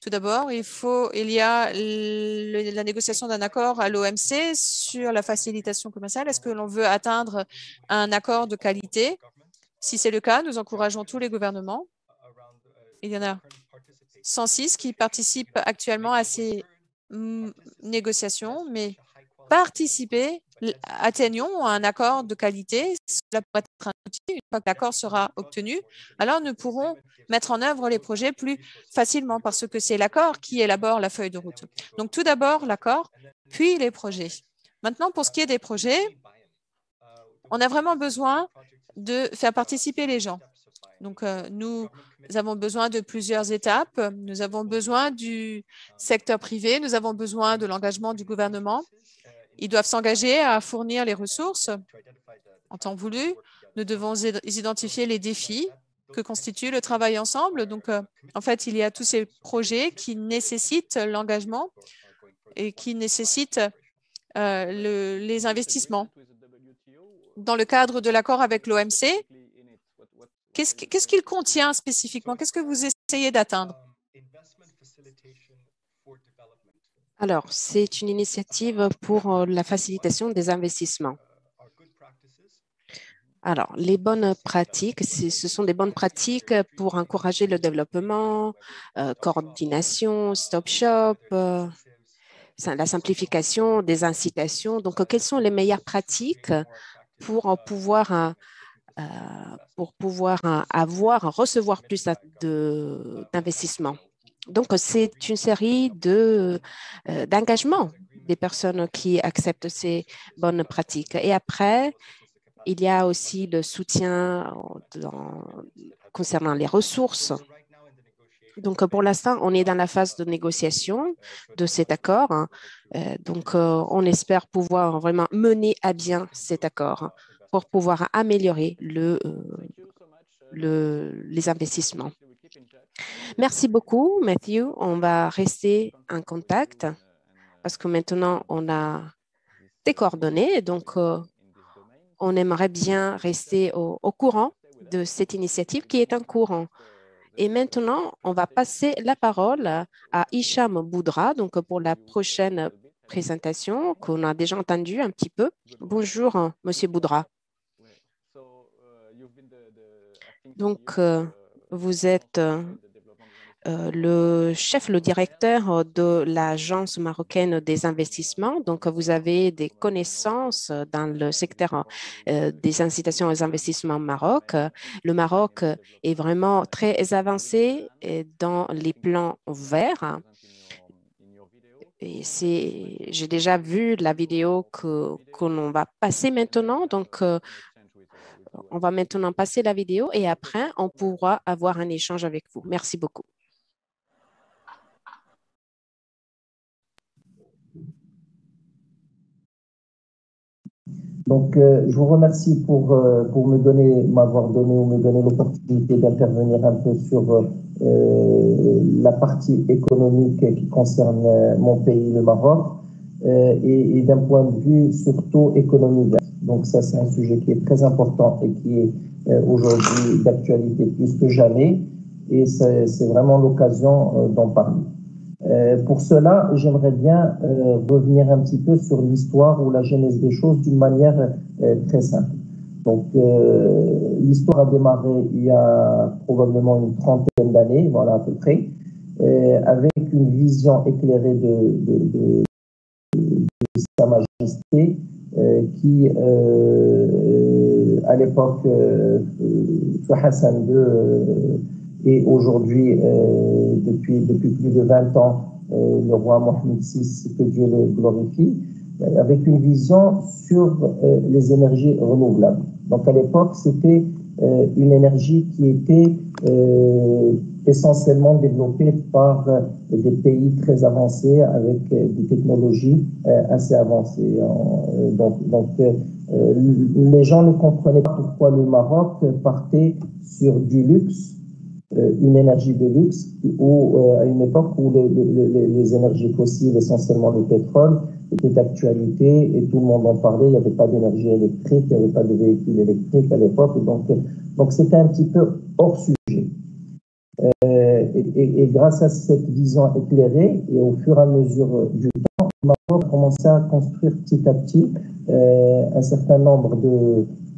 Tout d'abord, il y a la négociation d'un accord à l'OMC sur la facilitation commerciale. Est-ce que l'on veut atteindre un accord de qualité? Si c'est le cas, nous encourageons tous les gouvernements. Il y en a 106 qui participent actuellement à ces négociations, mais atteignons un accord de qualité. Cela pourrait être un outil. Une fois que l'accord sera obtenu, alors nous pourrons mettre en œuvre les projets plus facilement parce que c'est l'accord qui élabore la feuille de route. Donc, tout d'abord, l'accord, puis les projets. Maintenant, pour ce qui est des projets, on a vraiment besoin de faire participer les gens. Donc, nous avons besoin de plusieurs étapes. Nous avons besoin du secteur privé. Nous avons besoin de l'engagement du gouvernement. Ils doivent s'engager à fournir les ressources en temps voulu. Nous devons identifier les défis que constitue le travail ensemble. Donc, en fait, il y a tous ces projets qui nécessitent l'engagement et qui nécessitent les investissements. Dans le cadre de l'accord avec l'OMC, qu'est-ce qu'il contient spécifiquement? Qu'est-ce que vous essayez d'atteindre?
Alors, c'est une initiative pour la facilitation des investissements. Alors, les bonnes pratiques, ce sont des bonnes pratiques pour encourager le développement, coordination, stop shop, la simplification des incitations. Donc, quelles sont les meilleures pratiques pour pouvoir recevoir plus d'investissements? Donc, c'est une série d'engagements des personnes qui acceptent ces bonnes pratiques. Et après, il y a aussi le soutien concernant les ressources. Donc, pour l'instant, on est dans la phase de négociation de cet accord. Donc, on espère pouvoir vraiment mener à bien cet accord pour pouvoir améliorer les investissements. Merci beaucoup, Matthew. On va rester en contact parce que maintenant, on a tes coordonnées. Donc, on aimerait bien rester au courant de cette initiative qui est en cours. Et maintenant, on va passer la parole à Hicham Boudra, donc pour la prochaine présentation qu'on a déjà entendue un petit peu. Bonjour, Monsieur Boudra. Donc, vous êtes le directeur de l'Agence marocaine des investissements. Donc, vous avez des connaissances dans le secteur des incitations aux investissements au Maroc. Le Maroc est vraiment très avancé dans les plans verts. Et j'ai déjà vu la vidéo qu'on va passer maintenant. Donc, on va maintenant passer la vidéo et après, on pourra avoir un échange avec vous. Merci beaucoup.
Donc, je vous remercie pour m'avoir donné ou me donner l'opportunité d'intervenir un peu sur la partie économique qui concerne mon pays, le Maroc, et d'un point de vue surtout économie verte. Donc, ça, c'est un sujet qui est très important et qui est aujourd'hui d'actualité plus que jamais, et c'est vraiment l'occasion d'en parler. Pour cela, j'aimerais bien revenir un petit peu sur l'histoire ou la genèse des choses d'une manière très simple. Donc, l'histoire a démarré il y a probablement une trentaine d'années, voilà à peu près, avec une vision éclairée de Sa Majesté qui, à l'époque, Hassan II, et aujourd'hui, depuis plus de 20 ans, le roi Mohamed VI, que Dieu le glorifie, avec une vision sur les énergies renouvelables. Donc à l'époque, c'était une énergie qui était essentiellement développée par des pays très avancés avec des technologies assez avancées. Donc les gens ne comprenaient pas pourquoi le Maroc partait sur du luxe, une énergie de luxe, à une époque où les énergies fossiles, essentiellement le pétrole, étaient d'actualité et tout le monde en parlait. Il n'y avait pas d'énergie électrique, il n'y avait pas de véhicules électriques à l'époque. Donc c'était un petit peu hors sujet. Et grâce à cette vision éclairée et au fur et à mesure du temps, le Maroc a commencé à construire petit à petit un certain nombre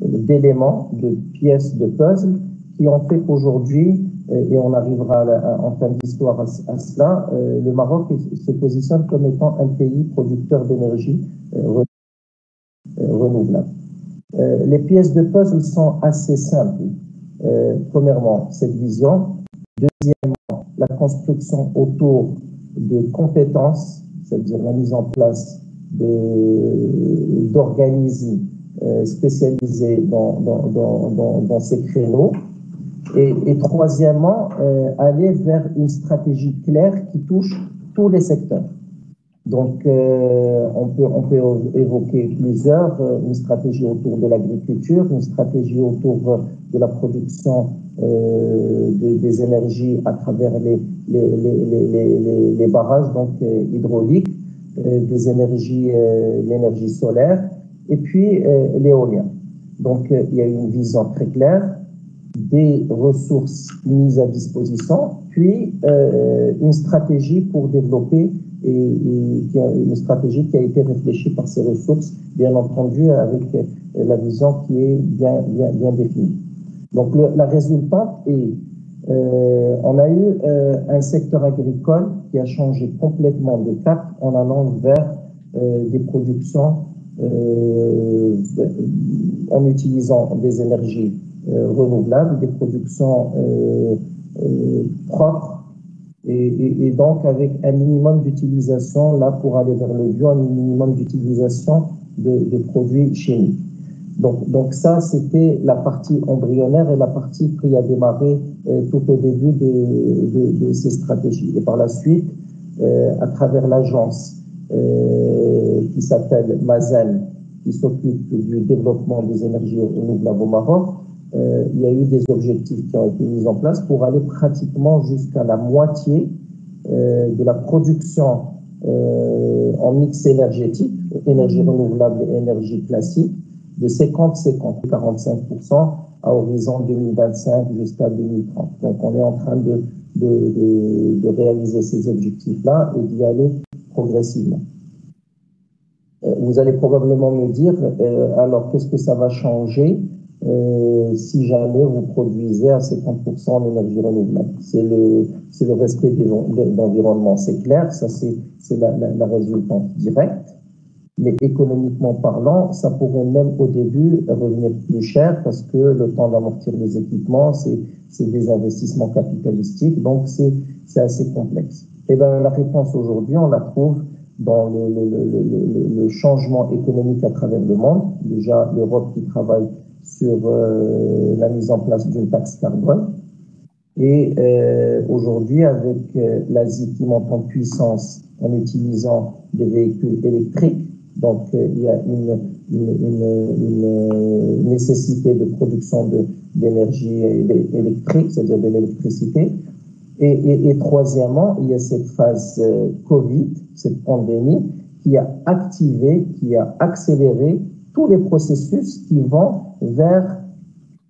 d'éléments, de pièces de puzzle qui ont fait qu'aujourd'hui, et on arrivera en fin d'histoire à cela, le Maroc se positionne comme étant un pays producteur d'énergie renouvelable. Les pièces de puzzle sont assez simples. Premièrement, cette vision. Deuxièmement, la construction autour de compétences, c'est-à-dire la mise en place d'organismes spécialisés dans ces créneaux. Et troisièmement, aller vers une stratégie claire qui touche tous les secteurs. Donc, on peut évoquer plusieurs, une stratégie autour de l'agriculture, une stratégie autour de la production des énergies à travers les barrages donc hydrauliques, l'énergie solaire, et puis l'éolien. Donc, il y a une vision très claire des ressources mises à disposition, puis une stratégie pour développer une stratégie qui a été réfléchie par ces ressources, bien entendu avec la vision qui est bien définie. Donc la résultante est, on a eu un secteur agricole qui a changé complètement de cap en allant vers des productions en utilisant des énergies renouvelables, des productions propres, et donc avec un minimum d'utilisation, là pour aller vers le bio, un minimum d'utilisation de produits chimiques. Donc ça, c'était la partie embryonnaire et la partie qui a démarré tout au début de ces stratégies. Et par la suite, à travers l'agence qui s'appelle MAZEN, qui s'occupe du développement des énergies renouvelables au Maroc, il y a eu des objectifs qui ont été mis en place pour aller pratiquement jusqu'à la moitié de la production en mix énergétique, énergie renouvelable et énergie classique, de 50-45% à horizon 2025 jusqu'à 2030. Donc, on est en train de réaliser ces objectifs-là et d'y aller progressivement. Vous allez probablement me dire, alors, qu'est-ce que ça va changer si jamais vous produisez à 50% en énergie renouvelable? C'est le respect de l'environnement, c'est clair, ça c'est la résultante directe. Mais économiquement parlant, ça pourrait même au début revenir plus cher parce que le temps d'amortir les équipements, c'est des investissements capitalistiques, donc c'est assez complexe. Et bien la réponse aujourd'hui, on la trouve dans le changement économique à travers le monde. Déjà, l'Europe qui travaille sur la mise en place d'une taxe carbone. Et aujourd'hui, avec l'Asie qui monte en puissance en utilisant des véhicules électriques, donc il y a une nécessité de production d'énergie électrique, c'est-à-dire de l'électricité. Et troisièmement, il y a cette phase Covid, cette pandémie, qui a activé, qui a accéléré tous les processus qui vont vers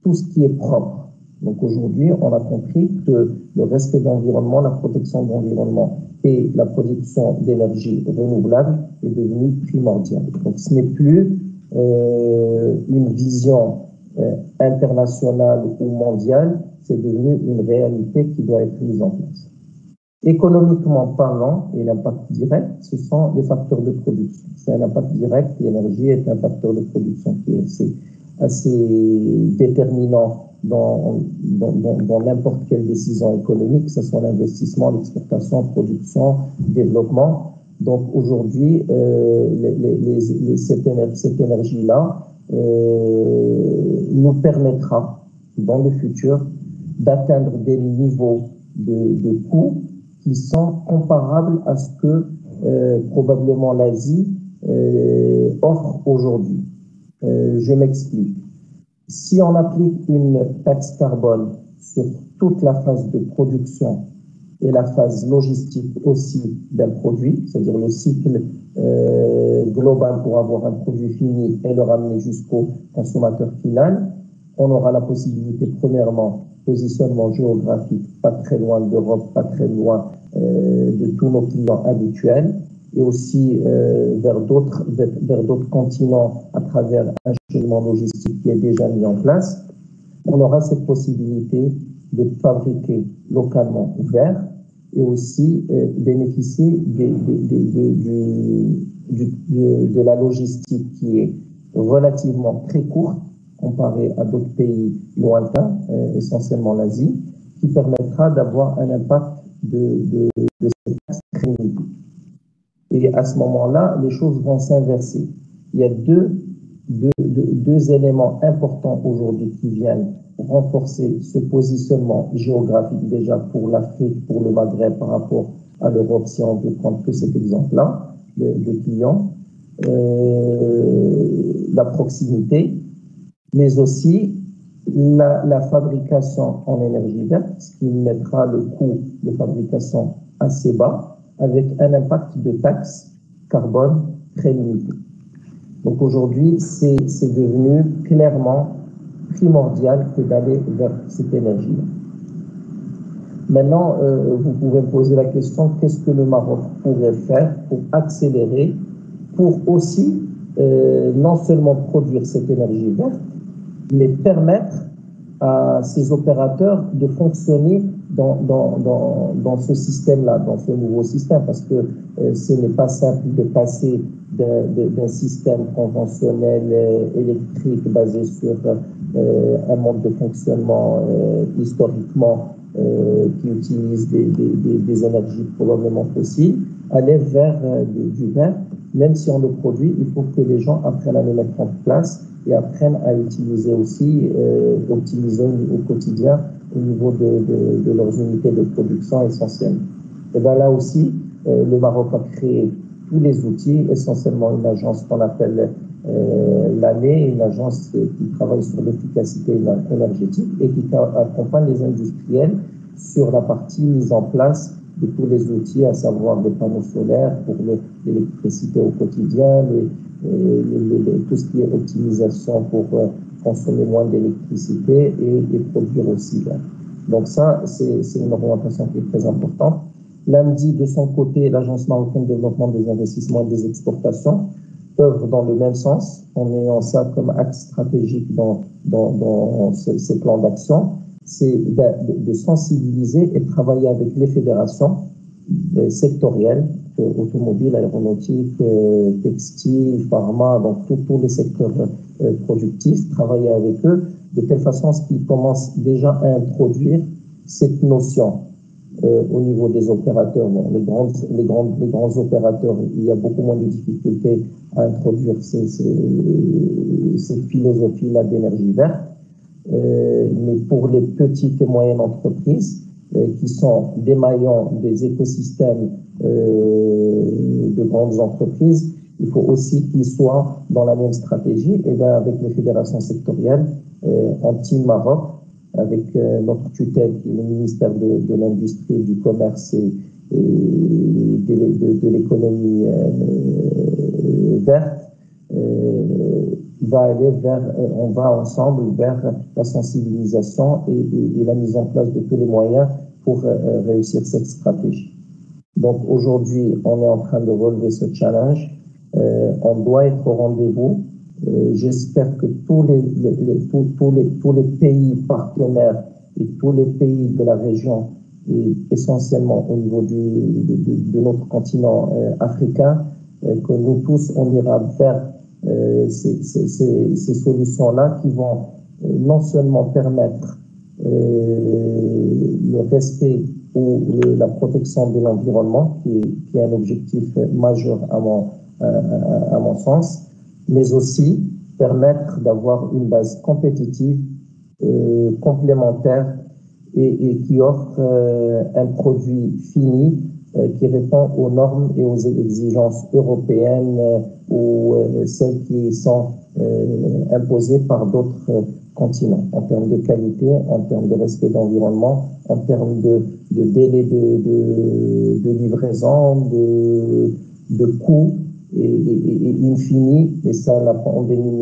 tout ce qui est propre. Donc aujourd'hui, on a compris que le respect de l'environnement, la protection de l'environnement et la production d'énergie renouvelable est devenu primordial. Donc ce n'est plus une vision internationale ou mondiale, c'est devenu une réalité qui doit être mise en place. Économiquement parlant, et l'impact direct, ce sont les facteurs de production. C'est un impact direct, l'énergie est un facteur de production qui est assez déterminant dans n'importe quelle décision économique, que ce soit l'investissement, l'exportation, la production, le développement. Donc aujourd'hui, cette énergie-là nous permettra dans le futur d'atteindre des niveaux de coûts qui sont comparables à ce que probablement l'Asie offre aujourd'hui. Je m'explique. Si on applique une taxe carbone sur toute la phase de production et la phase logistique aussi d'un produit, c'est-à-dire le cycle global pour avoir un produit fini et le ramener jusqu'au consommateur final, on aura la possibilité, premièrement, positionnement géographique, pas très loin d'Europe, pas très loin de tous nos clients habituels, et aussi vers d'autres continents à travers un cheminement logistique qui est déjà mis en place. On aura cette possibilité de fabriquer localement vert et aussi bénéficier de la logistique qui est relativement très courte comparée à d'autres pays lointains, essentiellement l'Asie, qui permettra d'avoir un impact de cette taxe très limité. Et à ce moment-là, les choses vont s'inverser. Il y a deux éléments importants aujourd'hui qui viennent renforcer ce positionnement géographique déjà pour l'Afrique, pour le Maghreb par rapport à l'Europe, si on veut prendre que cet exemple-là de clients. La proximité, mais aussi la fabrication en énergie verte, ce qui mettra le coût de fabrication assez bas, avec un impact de taxe carbone très limité. Donc aujourd'hui, c'est devenu clairement primordial que d'aller vers cette énergie-là. Maintenant, vous pouvez me poser la question, qu'est-ce que le Maroc pourrait faire pour accélérer, pour aussi non seulement produire cette énergie verte, mais permettre à ces opérateurs de fonctionner dans ce système-là, dans ce nouveau système, parce que ce n'est pas simple de passer d'un système conventionnel électrique basé sur un mode de fonctionnement historiquement qui utilise des énergies probablement fossiles, aller vers du vert. Même si on le produit, il faut que les gens apprennent à le mettre en place et apprennent à utiliser aussi, optimiser au quotidien au niveau de leurs unités de production essentielles. Et bien là aussi, le Maroc a créé tous les outils, essentiellement une agence qu'on appelle l'ANE, une agence qui travaille sur l'efficacité énergétique et qui accompagne les industriels sur la partie mise en place de tous les outils, à savoir des panneaux solaires pour l'électricité au quotidien, tout ce qui est optimisation pour consommer moins d'électricité et produire aussi vert. Donc ça, c'est une orientation qui est très importante. L'AMDI, de son côté, l'Agence marocaine de développement des investissements et des exportations, œuvre dans le même sens, en ayant ça comme axe stratégique dans ces plans d'action, c'est de sensibiliser et travailler avec les fédérations sectorielles, automobiles, aéronautiques, textiles, pharma, donc tous les secteurs productifs, travailler avec eux de telle façon qu'ils commencent déjà à introduire cette notion au niveau des opérateurs. Bon, les grands opérateurs, il y a beaucoup moins de difficultés à introduire cette philosophie-là d'énergie verte. Mais pour les petites et moyennes entreprises qui sont des maillons des écosystèmes de grandes entreprises, il faut aussi qu'ils soient dans la même stratégie. Et bien avec les fédérations sectorielles, en Team Maroc, avec notre tutelle qui est le ministère de l'Industrie, du Commerce et de l'économie verte, on va ensemble vers la sensibilisation et la mise en place de tous les moyens pour réussir cette stratégie. Donc aujourd'hui, on est en train de relever ce challenge. On doit être au rendez-vous. J'espère que tous les pays partenaires et tous les pays de la région, et essentiellement au niveau de notre continent africain, que nous tous, on ira vers ces solutions-là qui vont non seulement permettre le respect ou la protection de l'environnement, qui est un objectif majeur à mon sens, mais aussi permettre d'avoir une base compétitive, complémentaire et qui offre un produit fini qui répond aux normes et aux exigences européennes ou celles qui sont imposées par d'autres continents en termes de qualité, en termes de respect d'environnement, en termes de délai de livraison, de coûts et in fine, et ça la pandémie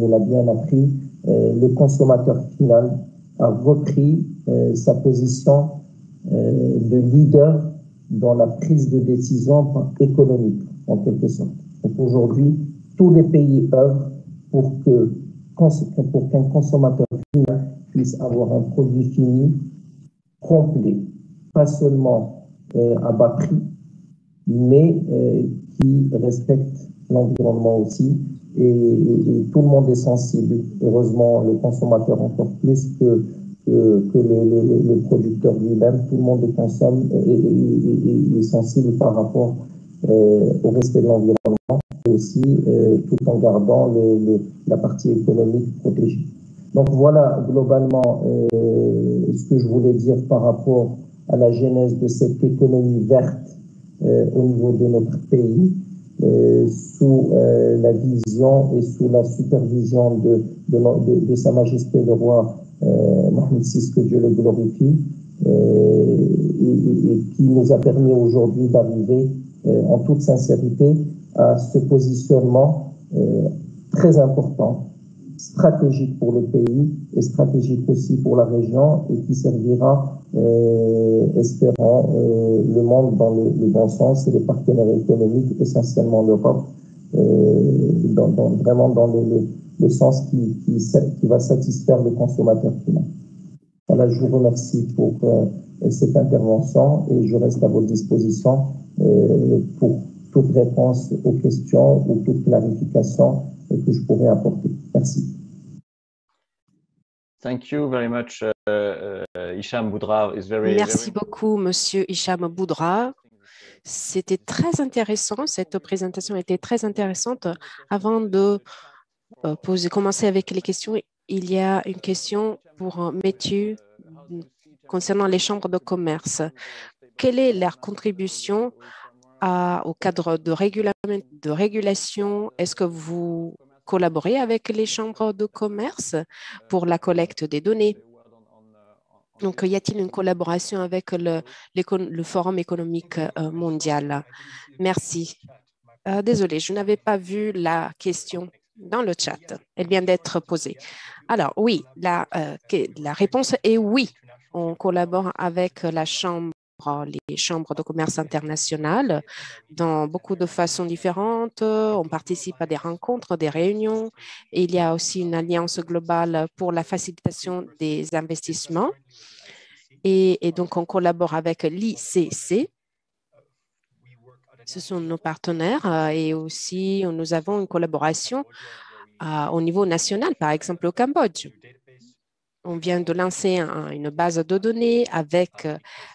nous l'a bien appris, le consommateur final a repris sa position de leader dans la prise de décision économique, en quelque sorte. Donc aujourd'hui, tous les pays œuvrent pour qu'un consommateur final puisse avoir un produit fini complet, pas seulement à bas prix, mais qui respecte l'environnement aussi. Et tout le monde est sensible. Heureusement, le consommateur encore plus que le producteur lui-même. Tout le monde est sensible par rapport au respect de l'environnement et aussi tout en gardant la partie économique protégée. Donc voilà globalement ce que je voulais dire par rapport à la genèse de cette économie verte au niveau de notre pays, sous la vision et sous la supervision de Sa Majesté le Roi Mohamed VI, que Dieu le glorifie, et qui nous a permis aujourd'hui d'arriver en toute sincérité à ce positionnement très important, stratégique pour le pays et stratégique aussi pour la région, et qui servira espérant le monde dans le bon sens et les partenaires économiques, essentiellement l'Europe, vraiment dans le sens qui va satisfaire le consommateur final. Voilà, je vous remercie pour cette intervention et je reste à votre disposition pour toute réponse aux questions ou toute clarification que je pourrais apporter. Merci.
Thank you very much, Hicham Boudra.
Merci beaucoup, Monsieur Hicham Boudra. C'était très intéressant. Cette présentation était très intéressante. Avant de commencer avec les questions, il y a une question pour Mathieu concernant les chambres de commerce. Quelle est leur contribution au cadre de régulation? Est-ce que vous collaborez avec les chambres de commerce pour la collecte des données? Donc, y a-t-il une collaboration avec le Forum économique mondial? Merci. Désolée, je n'avais pas vu la question dans le chat. Elle vient d'être posée. Alors, oui, la réponse est oui. On collabore avec les chambres de commerce internationales dans beaucoup de façons différentes. On participe à des rencontres, des réunions. Et il y a aussi une alliance globale pour la facilitation des investissements. Et donc, on collabore avec l'ICC. Ce sont nos partenaires et aussi nous avons une collaboration au niveau national, par exemple au Cambodge. On vient de lancer une base de données avec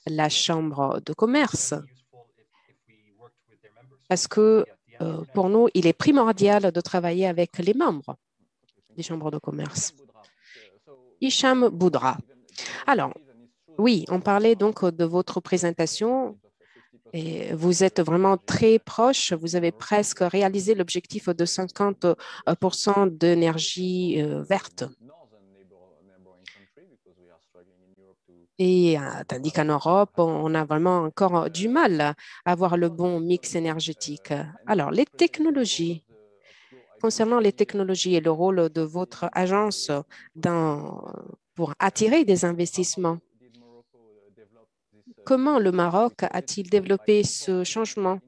la Chambre de commerce parce que pour nous, il est primordial de travailler avec les membres des chambres de commerce. Hicham Boudra. Alors, oui, on parlait donc de votre présentation. Et vous êtes vraiment très proche, vous avez presque réalisé l'objectif de 50% d'énergie verte. Et tandis qu'en Europe, on a vraiment encore du mal à avoir le bon mix énergétique. Alors, les technologies, concernant les technologies et le rôle de votre agence pour attirer des investissements, comment le Maroc a-t-il développé ce changement?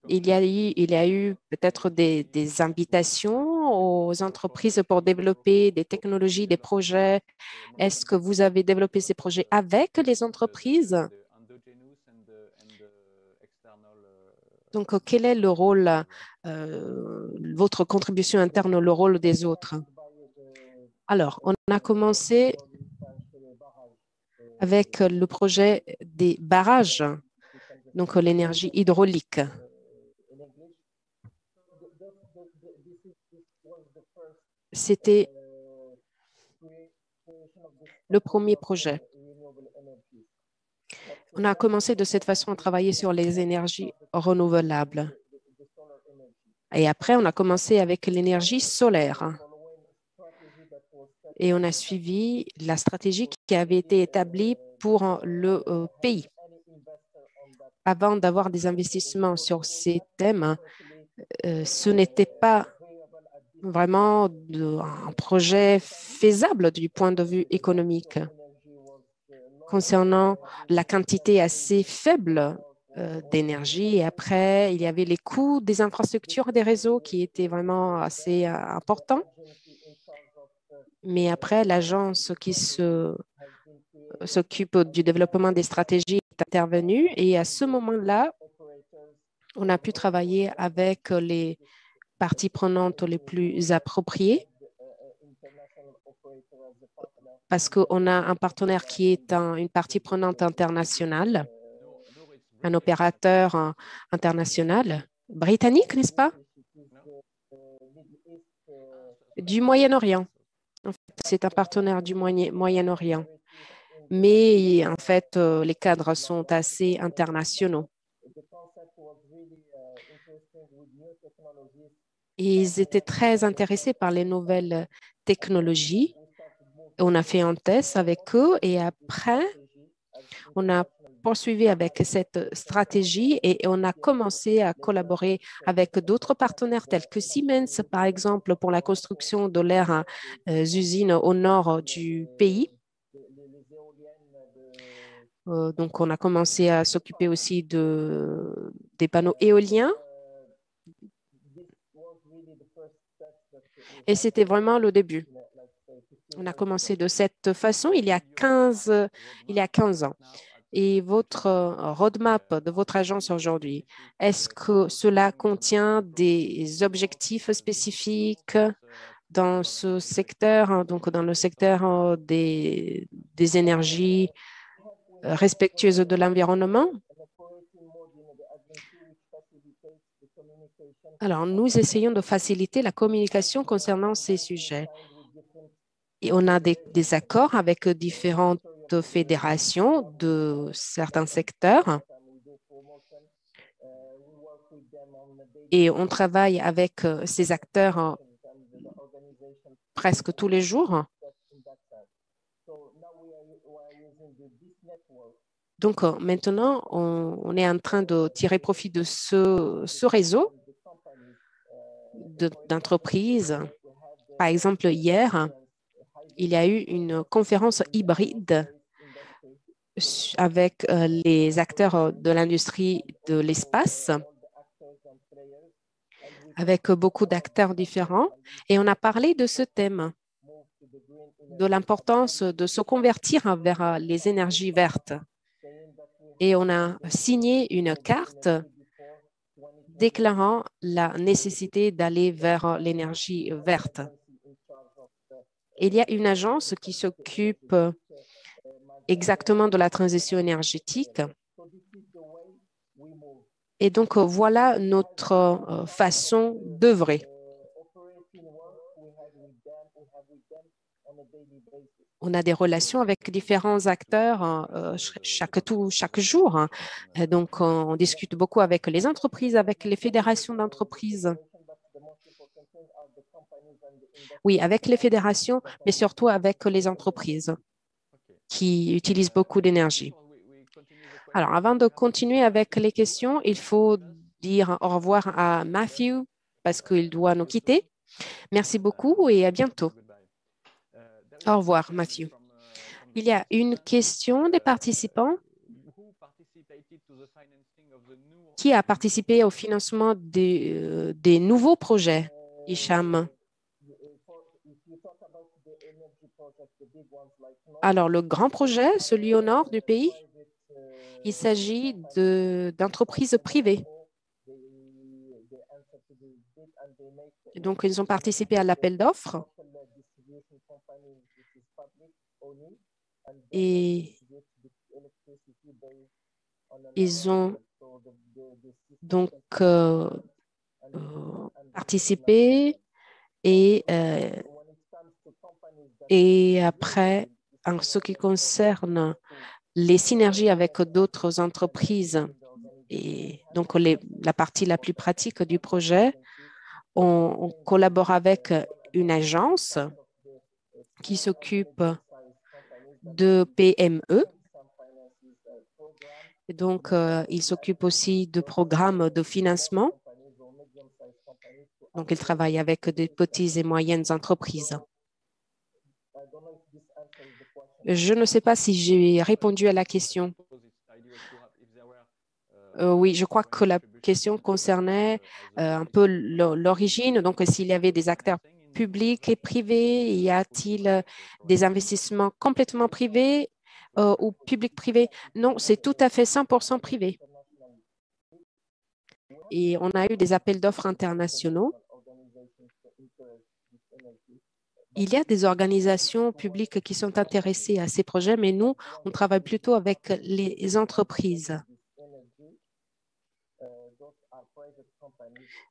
Il y a eu peut-être des invitations aux entreprises pour développer des technologies, des projets. Est-ce que vous avez développé ces projets avec les entreprises? Donc, quel est le rôle, votre contribution interne, le rôle des autres? Alors, on a commencé avec le projet des barrages, donc l'énergie hydraulique. C'était le premier projet. On a commencé de cette façon à travailler sur les énergies renouvelables. Et après, on a commencé avec l'énergie solaire. Et on a suivi la stratégie qui avait été établie pour le pays. Avant d'avoir des investissements sur ces thèmes, ce n'était pas vraiment un projet faisable du point de vue économique. Concernant la quantité assez faible d'énergie. Et après, il y avait les coûts des infrastructures des réseaux qui étaient vraiment assez importants. Mais après, l'agence qui s'occupe du développement des stratégies est intervenue. Et à ce moment-là, on a pu travailler avec les parties prenantes les plus appropriées parce qu'on a un partenaire qui est une partie prenante internationale, un opérateur international britannique, n'est-ce pas? Du Moyen-Orient. En fait, c'est un partenaire du Moyen-Orient. Mais en fait, les cadres sont assez internationaux. Et ils étaient très intéressés par les nouvelles technologies. On a fait un test avec eux et après, on a poursuivi avec cette stratégie et on a commencé à collaborer avec d'autres partenaires tels que Siemens, par exemple, pour la construction de leurs usines au nord du pays. Donc, on a commencé à s'occuper aussi des panneaux éoliens. Et c'était vraiment le début. On a commencé de cette façon il y a 15 ans. Et votre roadmap de votre agence aujourd'hui, est-ce que cela contient des objectifs spécifiques dans ce secteur, hein, donc dans le secteur des énergies respectueuses de l'environnement? Alors, nous essayons de faciliter la communication concernant ces sujets. Et on a des accords avec différentes fédérations de certains secteurs. Et on travaille avec ces acteurs presque tous les jours. Donc, maintenant, on est en train de tirer profit de ce réseau d'entreprises. Par exemple, hier, il y a eu une conférence hybride avec les acteurs de l'industrie de l'espace, avec beaucoup d'acteurs différents, et on a parlé de ce thème, de l'importance de se convertir vers les énergies vertes. Et on a signé une carte déclarant la nécessité d'aller vers l'énergie verte. Il y a une agence qui s'occupe exactement de la transition énergétique. Et donc, voilà notre façon d'œuvrer. On a des relations avec différents acteurs chaque jour. Donc, on discute beaucoup avec les entreprises, avec les fédérations d'entreprises. Oui, avec les fédérations, mais surtout avec les entreprises qui utilisent beaucoup d'énergie. Alors, avant de continuer avec les questions, il faut dire au revoir à Matthew parce qu'il doit nous quitter. Merci beaucoup et à bientôt. Au revoir, Matthew. Il y a une question des participants. Qui a participé au financement des nouveaux projets, Hicham? Alors, le grand projet, celui au nord du pays, il s'agit d'entreprises privées. Donc, ils ont participé à l'appel d'offres et ils ont donc participé et après, en ce qui concerne les synergies avec d'autres entreprises, et donc la partie la plus pratique du projet, on collabore avec une agence qui s'occupe de PME. Et donc, il s'occupe aussi de programmes de financement. Donc, il travaille avec des petites et moyennes entreprises. Je ne sais pas si j'ai répondu à la question. Oui, je crois que la question concernait un peu l'origine. Donc, s'il y avait des acteurs publics et privés, y a-t-il des investissements complètement privés ou public-privé? Non, c'est tout à fait 100% privé. Et on a eu des appels d'offres internationaux. Il y a des organisations publiques qui sont intéressées à ces projets, mais nous, on travaille plutôt avec les entreprises.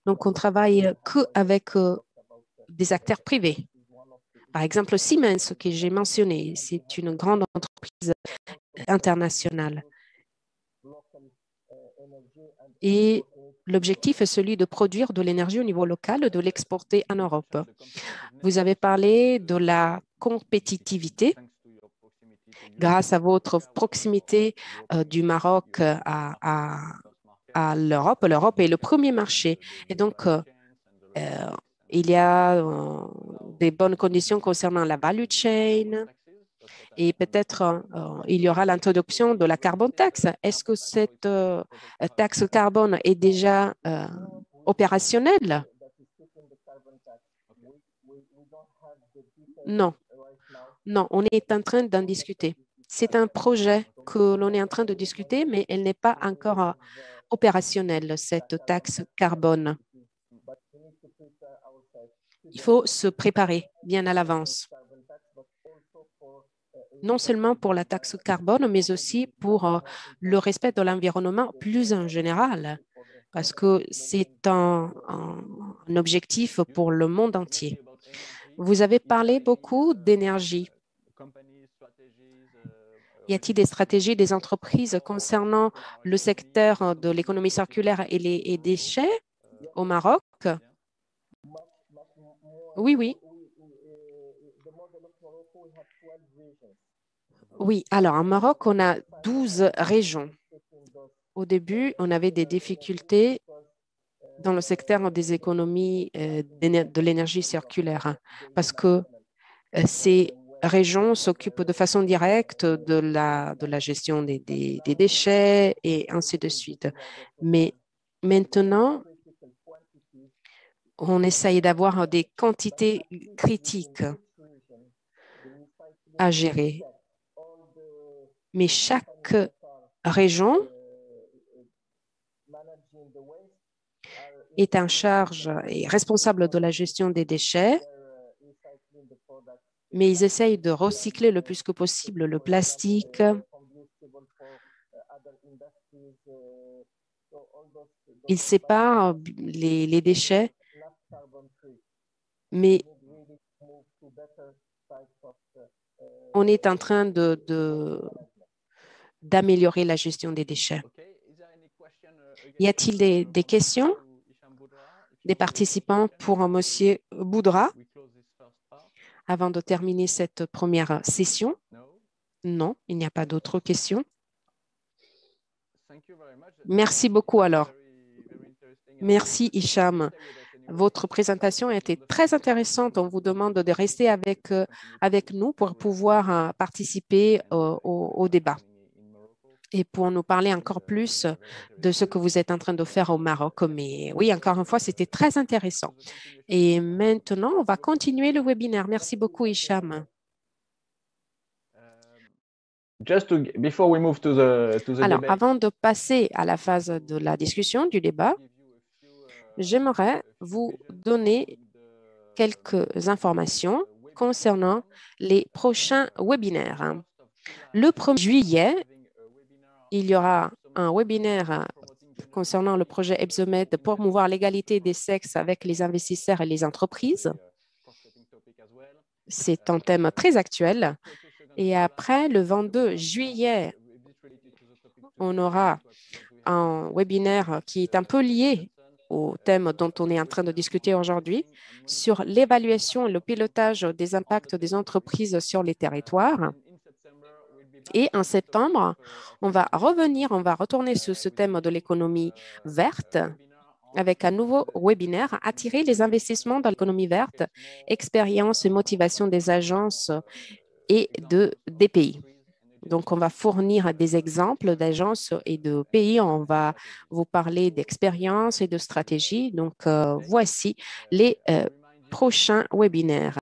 Donc, on travaille qu'avec des acteurs privés. Par exemple, Siemens, que j'ai mentionné, c'est une grande entreprise internationale. Et l'objectif est celui de produire de l'énergie au niveau local, de l'exporter en Europe. Vous avez parlé de la compétitivité. Grâce à votre proximité du Maroc à l'Europe. L'Europe est le premier marché. Et donc, il y a des bonnes conditions concernant la value chain Et peut-être il y aura l'introduction de la carbone tax. Est-ce que cette taxe carbone est déjà opérationnelle? Non, non, on est en train d'en discuter. C'est un projet que l'on est en train de discuter, mais elle n'est pas encore opérationnelle, cette taxe carbone. Il faut se préparer bien à l'avance, non seulement pour la taxe carbone, mais aussi pour le respect de l'environnement plus en général, parce que c'est un objectif pour le monde entier. Vous avez parlé beaucoup d'énergie. Y a-t-il des stratégies des entreprises concernant le secteur de l'économie circulaire et les déchets au Maroc? Oui, oui. Oui, alors en Maroc, on a 12 régions. Au début, on avait des difficultés dans le secteur des économies de l'énergie circulaire parce que ces régions s'occupent de façon directe de la gestion des déchets et ainsi de suite. Mais maintenant, on essaye d'avoir des quantités critiques à gérer. Mais chaque région est en charge et responsable de la gestion des déchets, mais ils essayent de recycler le plus que possible le plastique. Ils séparent les déchets, mais on est en train d'améliorer la gestion des déchets. Y a-t-il des questions des participants pour M. Boudra avant de terminer cette première session? Non, il n'y a pas d'autres questions. Merci beaucoup alors. Merci Hicham. Votre présentation a été très intéressante. On vous demande de rester avec nous pour pouvoir participer au débat et pour nous parler encore plus de ce que vous êtes en train de faire au Maroc. Mais oui, encore une fois, c'était très intéressant. Et maintenant, on va continuer le webinaire. Merci beaucoup, Hicham. Alors, avant de passer à la phase de la discussion, du débat, j'aimerais vous donner quelques informations concernant les prochains webinaires. Le 1er juillet, il y aura un webinaire concernant le projet EBSOMED de promouvoir l'égalité des sexes avec les investisseurs et les entreprises. C'est un thème très actuel. Et après, le 22 juillet, on aura un webinaire qui est un peu lié au thème dont on est en train de discuter aujourd'hui sur l'évaluation et le pilotage des impacts des entreprises sur les territoires. Et en septembre, on va retourner sur ce thème de l'économie verte avec un nouveau webinaire, Attirer les investissements dans l'économie verte, expérience et motivation des agences et des pays. Donc, on va fournir des exemples d'agences et de pays. On va vous parler d'expérience et de stratégie. Donc, voici les prochains webinaires.